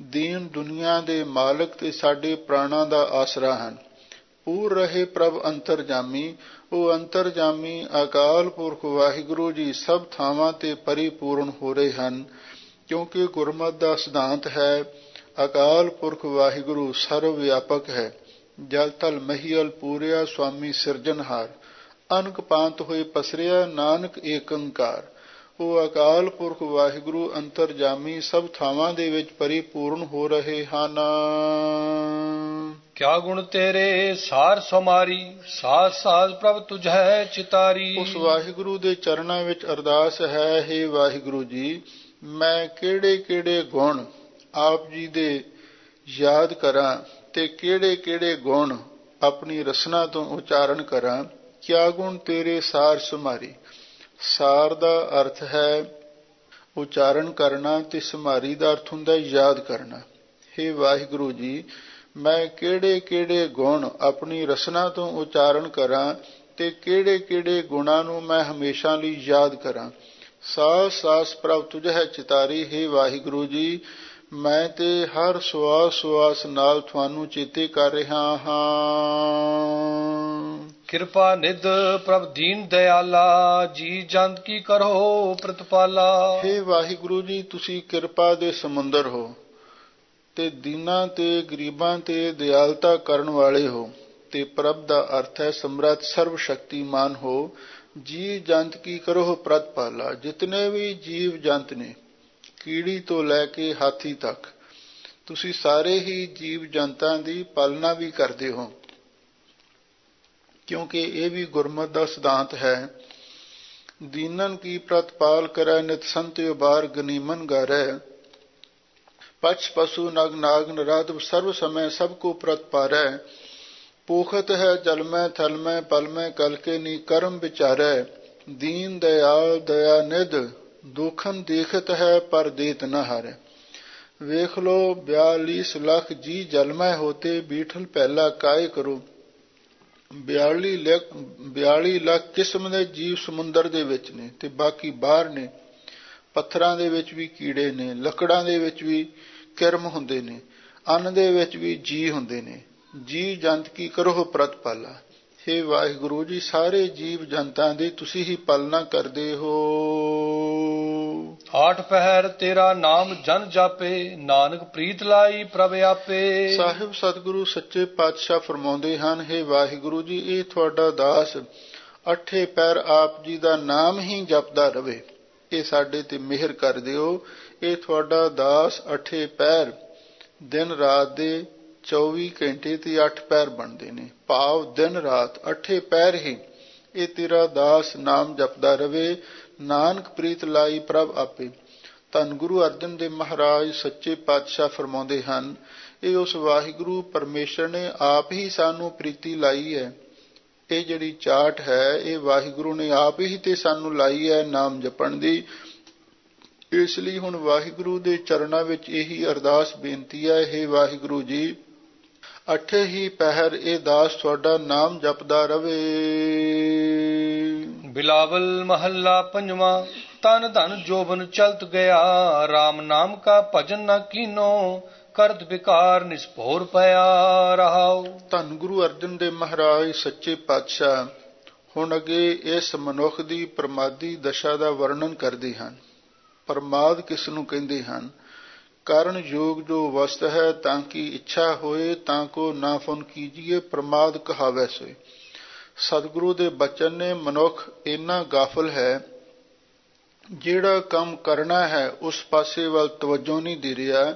ਦੀਨ ਦੁਨੀਆ ਦੇ ਮਾਲਕ ਤੇ ਸਾਡੇ ਪ੍ਰਾਣਾਂ ਦਾ ਆਸਰਾ ਹਨ। ਪੂਰ ਰਹੇ ਪ੍ਰਭ ਅੰਤਰਜਾਮੀ। ਉਹ ਅੰਤਰਜਾਮੀ ਅਕਾਲ ਪੁਰਖ ਵਾਹਿਗੁਰੂ ਜੀ ਸਭ ਥਾਵਾਂ ਤੇ ਪਰਿਪੂਰਨ ਹੋ ਰਹੇ ਹਨ, ਕਿਉਂਕਿ ਗੁਰਮਤਿ ਦਾ ਸਿਧਾਂਤ ਹੈ, ਅਕਾਲ ਪੁਰਖ ਵਾਹਿਗੁਰੂ ਸਰਵ ਵਿਆਪਕ ਹੈ। ਜਲ ਥਲ ਮਹੀਅਲ ਪੂਰਿਆ, ਸੁਆਮੀ ਸਿਰਜਣਹਾਰ। ਅਨਕ ਪਾਂਤ ਹੋਏ ਪਸਰਿਆ, ਨਾਨਕ ਏਕ ਓੰਕਾਰ। ਉਹ ਅਕਾਲ ਪੁਰਖ ਵਾਹਿਗੁਰੂ ਅੰਤਰਜਾਮੀ ਸਭ ਥਾਵਾਂ ਦੇ ਵਿੱਚ ਪਰਿਪੂਰਨ ਹੋ ਰਹੇ ਹਨ। ਕਿਆ ਗੁਣ ਤੇਰੇ ਸਾਰ ਸਮਾਰੀ, ਸਾਜ ਸਾਜ ਪ੍ਰਭ ਤੁਝੈ ਚਿਤਾਰੀ। ਉਸ ਵਾਹਿਗੁਰੂ ਦੇ ਚਰਨਾਂ ਵਿੱਚ ਅਰਦਾਸ ਹੈ, ਹੇ ਵਾਹਿਗੁਰੂ ਜੀ, ਮੈਂ ਕਿਹੜੇ ਕਿਹੜੇ ਗੁਣ ਆਪ ਜੀ ਦੇ ਯਾਦ ਕਰਾਂ ਤੇ ਕਿਹੜੇ ਕਿਹੜੇ ਗੁਣ ਆਪਣੀ ਰਸਨਾ ਤੋਂ ਉਚਾਰਨ ਕਰਾਂ। ਕਿਆ ਗੁਣ ਤੇਰੇ ਸਾਰ ਸਮਾਰੀ। ਸਾਰ ਦਾ ਅਰਥ ਹੈ ਉਚਾਰਨ ਕਰਨਾ ਤੇ ਸਮਾਰੀ ਦਾ ਅਰਥ ਹੁੰਦਾ ਯਾਦ ਕਰਨਾ। ਹੇ ਵਾਹਿਗੁਰੂ ਜੀ, ਮੈਂ ਕਿਹੜੇ ਕਿਹੜੇ ਗੁਣ ਆਪਣੀ ਰਸਨਾ ਤੋਂ ਉਚਾਰਨ ਕਰਾਂ ਤੇ ਕਿਹੜੇ ਕਿਹੜੇ ਗੁਣਾਂ ਨੂੰ ਮੈਂ ਹਮੇਸ਼ਾ ਲਈ ਯਾਦ ਕਰਾਂ। ਸਾਸ ਸਾਸ ਪ੍ਰਭ ਤੁਝੈ ਚਿਤਾਰੀ। ਹੇ ਵਾਹਿਗੁਰੂ ਜੀ, ਮੈਂ ਤੇ ਹਰ ਸਵਾਸ ਸਵਾਸ ਨਾਲ ਤੁਹਾਨੂੰ ਚੇਤੇ ਕਰ ਰਿਹਾ ਹਾਂ। ਕਿਰਪਾ ਨਿਧ ਪ੍ਰਭ ਦੀਨ ਦਿਆਲਾ, ਜੀ ਜੰਤ ਕੀ ਕਰੋ ਪ੍ਰਤਪਾਲਾ। ਹੇ ਵਾਹਿਗੁਰੂ ਜੀ, ਤੁਸੀਂ ਕਿਰਪਾ ਦੇ ਸਮੁੰਦਰ ਹੋ ਤੇ ਦੀਨਾਂ ਤੇ ਗਰੀਬਾਂ ਤੇ ਦਿਆਲਤਾ ਕਰਨ ਵਾਲੇ ਹੋ। ਤੇ ਪ੍ਰਭ ਦਾ ਅਰਥ ਹੈ ਸਮਰੱਥ ਸਰਵ ਸ਼ਕਤੀਮਾਨ ਹੋ। ਜੀ ਜੰਤ ਕੀ ਕਰੋ ਪ੍ਰਤਪਾਲਾ। ਜਿਤਨੇ ਵੀ ਜੀਵ ਜੰਤ ਨੇ, ਕੀੜੀ ਤੋਂ ਲੈ ਕੇ ਹਾਥੀ ਤੱਕ, ਤੁਸੀਂ ਸਾਰੇ ਹੀ ਜੀਵ ਜੰਤਾਂ ਦੀ ਪਾਲਣਾ ਵੀ ਕਰਦੇ ਹੋ, ਕਿਉਂਕਿ ਇਹ ਵੀ ਗੁਰਮਤਿ ਦਾ ਸਿਧਾਂਤ ਹੈ। ਦੀਨਨ ਕੀ ਪ੍ਰਤਪਾਲ ਕਰੈ, ਨਿਤ ਸੰਤ ਉਬਾਰ ਗਨੀਮਨ ਗਾਰੈ। ਪਛ ਪਸ਼ੂ ਨਗ ਨਾਗ ਨਰਾਧ, ਸਰਵ ਸਮੈ ਸਭ ਕੋ ਪ੍ਰਤਪਾਰੈ। ਪੋਖਤ ਹੈ ਜਲ ਮੈਂ ਥਲ ਮੈਂ, ਪਲ ਮੈਂ ਕਲ ਕੇ ਨੀ ਕਰਮ ਵਿਚਾਰੈ। ਦੀਨ ਦਇਆਲ ਦਇਆ ਨਿਧ, ਦੋਖਨ ਦੇਖਤ ਹੈ ਪਰ ਦੇਤ ਨ ਹਾਰੈ। ਵੇਖ ਲੋ 42 ਲੱਖ ਜੀ ਜਲਮੈ ਹੋਤੇ, ਬੀਠਲ ਪਹਿਲਾ ਕਾਇ ਕਰੋ। 42 ਲੱਖ ਕਿਸਮ ਦੇ ਜੀਵ ਸਮੁੰਦਰ ਦੇ ਵਿੱਚ ਨੇ ਤੇ ਬਾਕੀ ਬਾਹਰ ਨੇ। ਪੱਥਰਾਂ ਦੇ ਵਿੱਚ ਵੀ ਕੀੜੇ ਨੇ, ਲੱਕੜਾਂ ਦੇ ਵਿੱਚ ਵੀ ਕਿਰਮ ਹੁੰਦੇ ਨੇ, ਅੰਨ ਦੇ ਵਿੱਚ ਵੀ ਜੀ ਹੁੰਦੇ ਨੇ। ਜੀ ਜੰਤ ਕੀ ਕਰੋ ਪ੍ਰਤਪਾਲਾ। ਹੇ ਵਾਹਿਗੁਰੂ ਜੀ, ਸਾਰੇ ਜੀਵ ਜੰਤਾਂ ਦੀ ਤੁਸੀਂ ਹੀ ਪਾਲਣਾ ਕਰਦੇ ਹੋ। ਆਠ ਪਹਿਰ ਤੇਰਾ ਨਾਮ ਜਨ ਜਾਪੇ, ਨਾਨਕ ਪ੍ਰੀਤ ਲਾਈ ਪ੍ਰਭ ਆਪੇ। ਸਾਹਿਬ ਸਤਿਗੁਰੂ ਸੱਚੇ ਪਾਤਸ਼ਾਹ ਫਰਮਾਉਂਦੇ ਹਨ, ਹੇ ਵਾਹਿਗੁਰੂ ਜੀ, ਇਹ ਤੁਹਾਡਾ ਦਾਸ ਅੱਠੇ ਪਹਿਰ ਆਪ ਜੀ ਦਾ ਨਾਮ ਹੀ ਜਪਦਾ ਰਵੇ, ਇਹ ਸਾਡੇ ਤੇ ਮਿਹਰ ਕਰ ਦਿਓ। ਇਹ ਤੁਹਾਡਾ ਦਾਸ ਅੱਠੇ ਪਹਿਰ ਦਿਨ ਰਾਤ ਦੇ 24 ਘੰਟੇ ਤੇ 8 ਪਹਿਰ ਬਣਦੇ ਨੇ, ਭਾਵ ਦਿਨ ਰਾਤ ਅੱਠੇ ਪਹਿਰ ਹੀ ਇਹ ਤੇਰਾ ਦਾਸ ਨਾਮ ਜਪਦਾ ਰਵੇ, ਨਾਨਕ ਪ੍ਰੀਤ ਲਾਈ ਪ੍ਰਭ ਆਪੇ। ਧੰਨ ਗੁਰੂ ਅਰਜਨ ਦੇਵ ਮਹਾਰਾਜ ਸੱਚੇ ਪਾਤਸ਼ਾਹ ਫਰਮਾਉਂਦੇ ਹਨ, ਇਹ ਉਸ ਵਾਹਿਗੁਰੂ ਪਰਮੇਸ਼ਰ ਨੇ ਆਪ ਹੀ ਸਾਨੂੰ ਪ੍ਰੀਤੀ ਲਾਈ ਹੈ। ਇਹ ਜਿਹੜੀ ਚਾਟ ਹੈ, ਇਹ ਵਾਹਿਗੁਰੂ ਨੇ ਆਪ ਹੀ ਤੇ ਸਾਨੂੰ ਲਾਈ ਹੈ ਨਾਮ ਜਪਣ ਦੀ। ਇਸ ਲਈ ਹੁਣ ਵਾਹਿਗੁਰੂ ਦੇ ਚਰਨਾਂ ਵਿੱਚ ਇਹੀ ਅਰਦਾਸ ਬੇਨਤੀ ਹੈ, ਹੇ ਵਾਹਿਗੁਰੂ ਜੀ, ਅੱਠੇ ਹੀ ਪਹਿਰ ਇਹ ਦਾਸ ਤੁਹਾਡਾ ਨਾਮ ਜਪਦਾ ਰਵੇ। ਬਿਲਾਵਲ ਮਹੱਲਾ ਪੰਜਵਾਂ। ਤਨ ਧਨ ਜੋਬਨ ਚਲਤ ਗਿਆ, RAM ਨਾਮ ਕਾ ਭਜਨ ਨ ਕੀਨੋ, ਕਰਤ ਵਿਕਾਰ ਨਿਸਭੋਰ ਪਿਆ ਰਹਾਉ। ਧੰਨ ਗੁਰੂ ਅਰਜਨ ਦੇਵ ਮਹਾਰਾਜ ਸੱਚੇ ਪਾਤਸ਼ਾਹ ਹੁਣ ਅੱਗੇ ਇਸ ਮਨੁੱਖ ਦੀ ਪ੍ਰਮਾਦੀ ਦਸ਼ਾ ਦਾ ਵਰਣਨ ਕਰਦੇ ਹਨ। ਪ੍ਰਮਾਦ ਕਿਸ ਨੂੰ ਕਹਿੰਦੇ ਹਨ? ਕਾਰਨ ਯੋਗ ਜੋ ਵਸਤ ਹੈ, ਤਾਂ ਕਿ ਇੱਛਾ ਹੋਏ ਤਾਂ ਕੋ ਨਾ ਫੁਨ ਕੀਜੀਏ, ਪ੍ਰਮਾਦ ਕਹਾਵੈ ਸੋਏ। ਸਤਿਗੁਰੂ ਦੇ ਬਚਨ ਨੇ, ਮਨੁੱਖ ਇੰਨਾ ਗਾਫਲ ਹੈ, ਜਿਹੜਾ ਕੰਮ ਕਰਨਾ ਹੈ ਉਸ ਪਾਸੇ ਵੱਲ ਤਵੱਜੋ ਨਹੀਂ ਦੇ ਰਿਹਾ,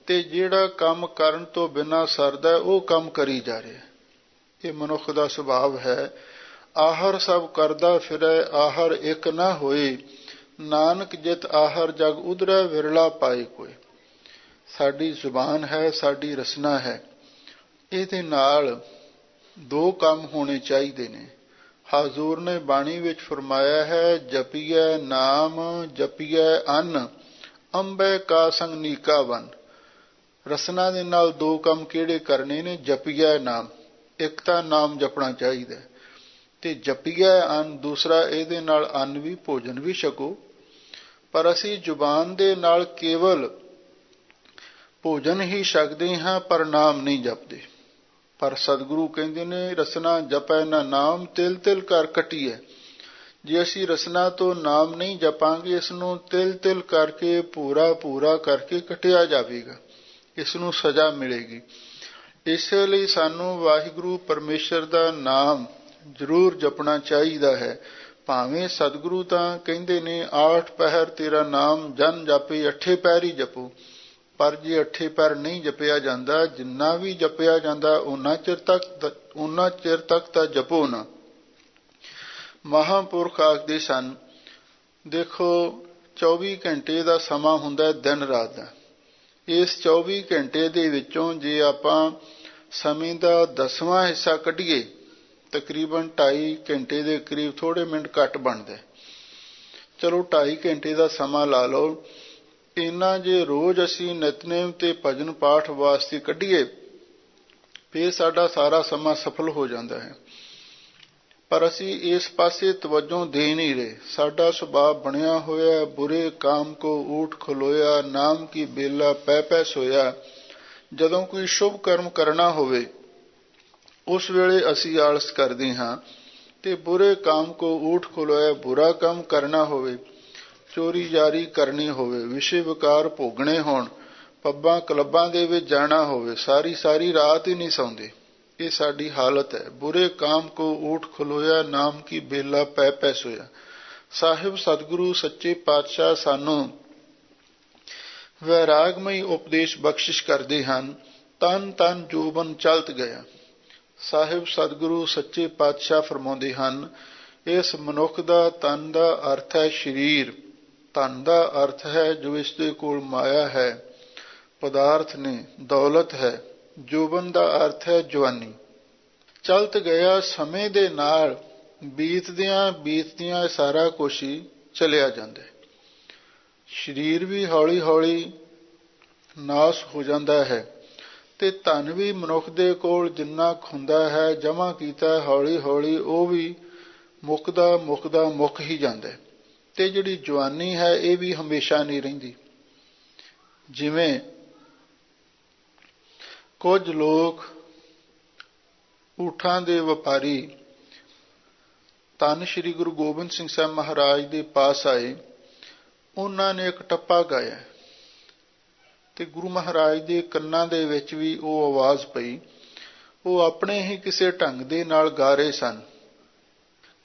ਤੇ ਜਿਹੜਾ ਕੰਮ ਕਰਨ ਤੋਂ ਬਿਨਾਂ ਸਰਦਾ ਉਹ ਕੰਮ ਕਰੀ ਜਾ ਰਿਹਾ। ਇਹ ਮਨੁੱਖ ਦਾ ਸੁਭਾਵ ਹੈ। ਆਹਰ ਸਭ ਕਰਦਾ ਫਿਰੈ, ਆਹਰ ਇੱਕ ਨਾ ਹੋਏ, ਨਾਨਕ ਜਿਤ ਆਹਰ ਜਗ ਉਧਰੈ, ਵਿਰਲਾ ਪਾਏ ਕੋਈ। ਸਾਡੀ ਜ਼ੁਬਾਨ ਹੈ, ਸਾਡੀ ਰਸਨਾ ਹੈ, ਇਹਦੇ ਨਾਲ ਦੋ ਕੰਮ ਹੋਣੇ ਚਾਹੀਦੇ ਨੇ। ਹਾਜ਼ੂਰ ਨੇ ਬਾਣੀ ਵਿੱਚ ਫਰਮਾਇਆ ਹੈ, ਜਪੀਐ ਨਾਮ ਜਪੀਐ ਅੰਨ, ਅੰਬੈ ਕਾ ਸੰਗ ਨੀਕਾ ਵਨ। ਰਸਨਾ ਦੇ ਨਾਲ ਦੋ ਕੰਮ ਕਿਹੜੇ ਕਰਨੇ ਨੇ? ਜਪੀਐ ਨਾਮ, ਇੱਕ ਤਾਂ ਨਾਮ ਜਪਣਾ ਚਾਹੀਦਾ, ਤੇ ਜਪੀਐ ਅੰਨ ਦੂਸਰਾ, ਇਹਦੇ ਨਾਲ ਅੰਨ ਵੀ ਭੋਜਨ ਵੀ ਛਕੋ। ਪਰ ਅਸੀਂ ਜ਼ੁਬਾਨ ਦੇ ਨਾਲ ਕੇਵਲ ਭੋਜਨ ਹੀ ਛਕਦੇ ਹਾਂ, ਪਰ ਨਾਮ ਨਹੀਂ ਜਪਦੇ। ਪਰ ਸਤਿਗੁਰੂ ਕਹਿੰਦੇ ਨੇ, ਰਸਨਾ ਜਪੈ ਨਾ ਨਾਮ, ਤਿਲ ਤਿਲ ਕਰ ਕਟੀਐ। ਜੇ ਅਸੀਂ ਰਸਨਾ ਤੋਂ ਨਾਮ ਨਹੀਂ ਜਪਾਂਗੇ, ਇਸ ਨੂੰ ਤਿਲ ਤਿਲ ਕਰਕੇ ਪੂਰਾ ਪੂਰਾ ਕਰਕੇ ਕਟਿਆ ਜਾਵੇਗਾ, ਇਸ ਨੂੰ ਸਜ਼ਾ ਮਿਲੇਗੀ। ਇਸ ਲਈ ਸਾਨੂੰ ਵਾਹਿਗੁਰੂ ਪਰਮੇਸ਼ਰ ਦਾ ਨਾਮ ਜ਼ਰੂਰ ਜਪਣਾ ਚਾਹੀਦਾ ਹੈ। ਭਾਵੇਂ ਸਤਿਗੁਰੂ ਤਾਂ ਕਹਿੰਦੇ ਨੇ, ਆਠ ਪਹਿਰ ਤੇਰਾ ਨਾਮ ਜਨ ਜਾਪੇ, ਅੱਠੇ ਪਹਿਰ ਹੀ ਜਪੋ। ਪਰ ਜੇ ਅੱਠੇ ਪਹਿਰ ਨਹੀਂ ਜਪਿਆ ਜਾਂਦਾ, ਜਿੰਨਾ ਵੀ ਜਪਿਆ ਜਾਂਦਾ ਉਹਨਾਂ ਚਿਰ ਤੱਕ ਤਾਂ ਜਪੋ ਨਾ। ਮਹਾਂਪੁਰਖ ਆਖਦੇ ਸਨ, ਦੇਖੋ 24 ਘੰਟੇ ਦਾ ਸਮਾਂ ਹੁੰਦਾ ਦਿਨ ਰਾਤ ਦਾ। ਇਸ 24 ਘੰਟੇ ਦੇ ਵਿੱਚੋਂ ਜੇ ਆਪਾਂ ਸਮੇਂ ਦਾ 10ਵਾਂ ਹਿੱਸਾ ਕੱਢੀਏ, ਤਕਰੀਬਨ 2.5 ਘੰਟੇ ਦੇ ਕਰੀਬ, ਥੋੜੇ ਮਿੰਟ ਘੱਟ ਬਣਦਾ। ਚਲੋ 2.5 ਘੰਟੇ ਦਾ ਸਮਾਂ ਲਾ ਲਓ। ਇੰਨਾ ਜੇ ਰੋਜ਼ ਅਸੀਂ ਨਿਤਨੇਮ ਤੇ ਭਜਨ ਪਾਠ ਵਾਸਤੇ ਕੱਢੀਏ, ਫਿਰ ਸਾਡਾ ਸਾਰਾ ਸਮਾਂ ਸਫਲ ਹੋ ਜਾਂਦਾ ਹੈ। ਪਰ ਅਸੀਂ ਇਸ ਪਾਸੇ ਤਵੱਜੋ ਦੇ ਨਹੀਂ ਰਹੇ। ਸਾਡਾ ਸੁਭਾਅ ਬਣਿਆ ਹੋਇਆ, ਬੁਰੇ ਕਾਮ ਕੋ ਊਠ ਖਲੋਇਆ, ਨਾਮ ਕੀ ਬੇਲਾ ਪੈ ਪੈ ਸੋਇਆ। ਜਦੋਂ ਕੋਈ ਸ਼ੁਭ ਕਰਮ ਕਰਨਾ ਹੋਵੇ, ਉਸ ਵੇਲੇ ਅਸੀਂ ਆਲਸ ਕਰਦੇ ਹਾਂ, ਤੇ ਬੁਰੇ ਕਾਮ ਕੋ ਊਠ ਖਲੋਇਆ, ਬੁਰਾ ਕੰਮ ਕਰਨਾ ਹੋਵੇ, ਚੋਰੀ ਜਾਰੀ ਕਰਨੀ ਹੋਵੇ, ਵਿਸ਼ੇ ਵਿਕਾਰ ਭੋਗਣੇ ਹੋਣ, ਪੱਬਾਂ ਕਲੱਬਾਂ ਦੇ ਵਿੱਚ ਜਾਣਾ ਹੋਵੇ, ਸਾਰੀ ਸਾਰੀ ਰਾਤ ਹੀ ਨਹੀਂ ਸੌਂਦੇ। ਇਹ ਸਾਡੀ ਹਾਲਤ ਹੈ। ਬੁਰੇ ਕਾਮ ਕੋ ਊਠ ਖਲੋਇਆ, ਨਾਮ ਕੀ ਬੇਲਾ ਪੈ ਪੈ ਸੋਇਆ। ਸਾਹਿਬ ਸਤਿਗੁਰੂ ਸੱਚੇ ਪਾਤਸ਼ਾਹ ਸਾਨੂੰ ਵੈਰਾਗਮਈ ਉਪਦੇਸ਼ ਬਖਸ਼ਿਸ਼ ਕਰਦੇ ਹਨ। ਤਨ ਤਨ ਜੋਬਨ ਚਲਤ ਗਿਆ। ਸਾਹਿਬ ਸਤਿਗੁਰੂ ਸੱਚੇ ਪਾਤਸ਼ਾਹ ਫਰਮਾਉਂਦੇ ਹਨ, ਇਸ ਮਨੁੱਖ ਦਾ ਤਨ ਦਾ ਅਰਥ ਹੈ ਸਰੀਰ। ਧਨ ਦਾ ਅਰਥ ਹੈ ਜੋ ਇਸ ਦੇ ਕੋਲ ਮਾਇਆ ਹੈ, ਪਦਾਰਥ ਨੇ, ਦੌਲਤ ਹੈ। ਜੋਬਨ ਦਾ ਅਰਥ ਹੈ ਜਵਾਨੀ। ਚਲਤ ਗਿਆ, ਸਮੇਂ ਦੇ ਨਾਲ ਬੀਤਦਿਆਂ ਬੀਤਦਿਆਂ ਸਾਰਾ ਕੁਛ ਹੀ ਚਲਿਆ ਜਾਂਦਾ ਹੈ। ਸਰੀਰ ਵੀ ਹੌਲੀ ਹੌਲੀ ਨਾਸ ਹੋ ਜਾਂਦਾ ਹੈ, ਤੇ ਧਨ ਵੀ ਮਨੁੱਖ ਦੇ ਕੋਲ ਜਿੰਨਾ ਹੁੰਦਾ ਹੈ ਜਮ੍ਹਾਂ ਕੀਤਾ, ਹੌਲੀ ਹੌਲੀ ਉਹ ਵੀ ਮੁੱਕਦਾ ਮੁੱਕਦਾ ਮੁੱਕ ਹੀ ਜਾਂਦਾ ਹੈ। ਤੇ ਜਿਹੜੀ ਜਵਾਨੀ ਹੈ, ਇਹ ਵੀ ਹਮੇਸ਼ਾ ਨਹੀਂ ਰਹਿੰਦੀ। ਜਿਵੇਂ ਕੁਝ ਲੋਕ ਊਠਾਂ ਦੇ ਵਪਾਰੀ ਧੰਨ ਸ਼੍ਰੀ ਗੁਰੂ ਗੋਬਿੰਦ ਸਿੰਘ ਸਾਹਿਬ ਮਹਾਰਾਜ ਦੇ ਪਾਸ ਆਏ, ਉਹਨਾਂ ਨੇ ਇੱਕ ਟੱਪਾ ਗਾਇਆ ਤੇ ਗੁਰੂ ਮਹਾਰਾਜ ਦੇ ਕੰਨਾਂ ਦੇ ਵਿੱਚ ਵੀ ਉਹ ਆਵਾਜ਼ ਪਈ। ਉਹ ਆਪਣੇ ਹੀ ਕਿਸੇ ਢੰਗ ਦੇ ਨਾਲ ਗਾ ਰਹੇ ਸਨ।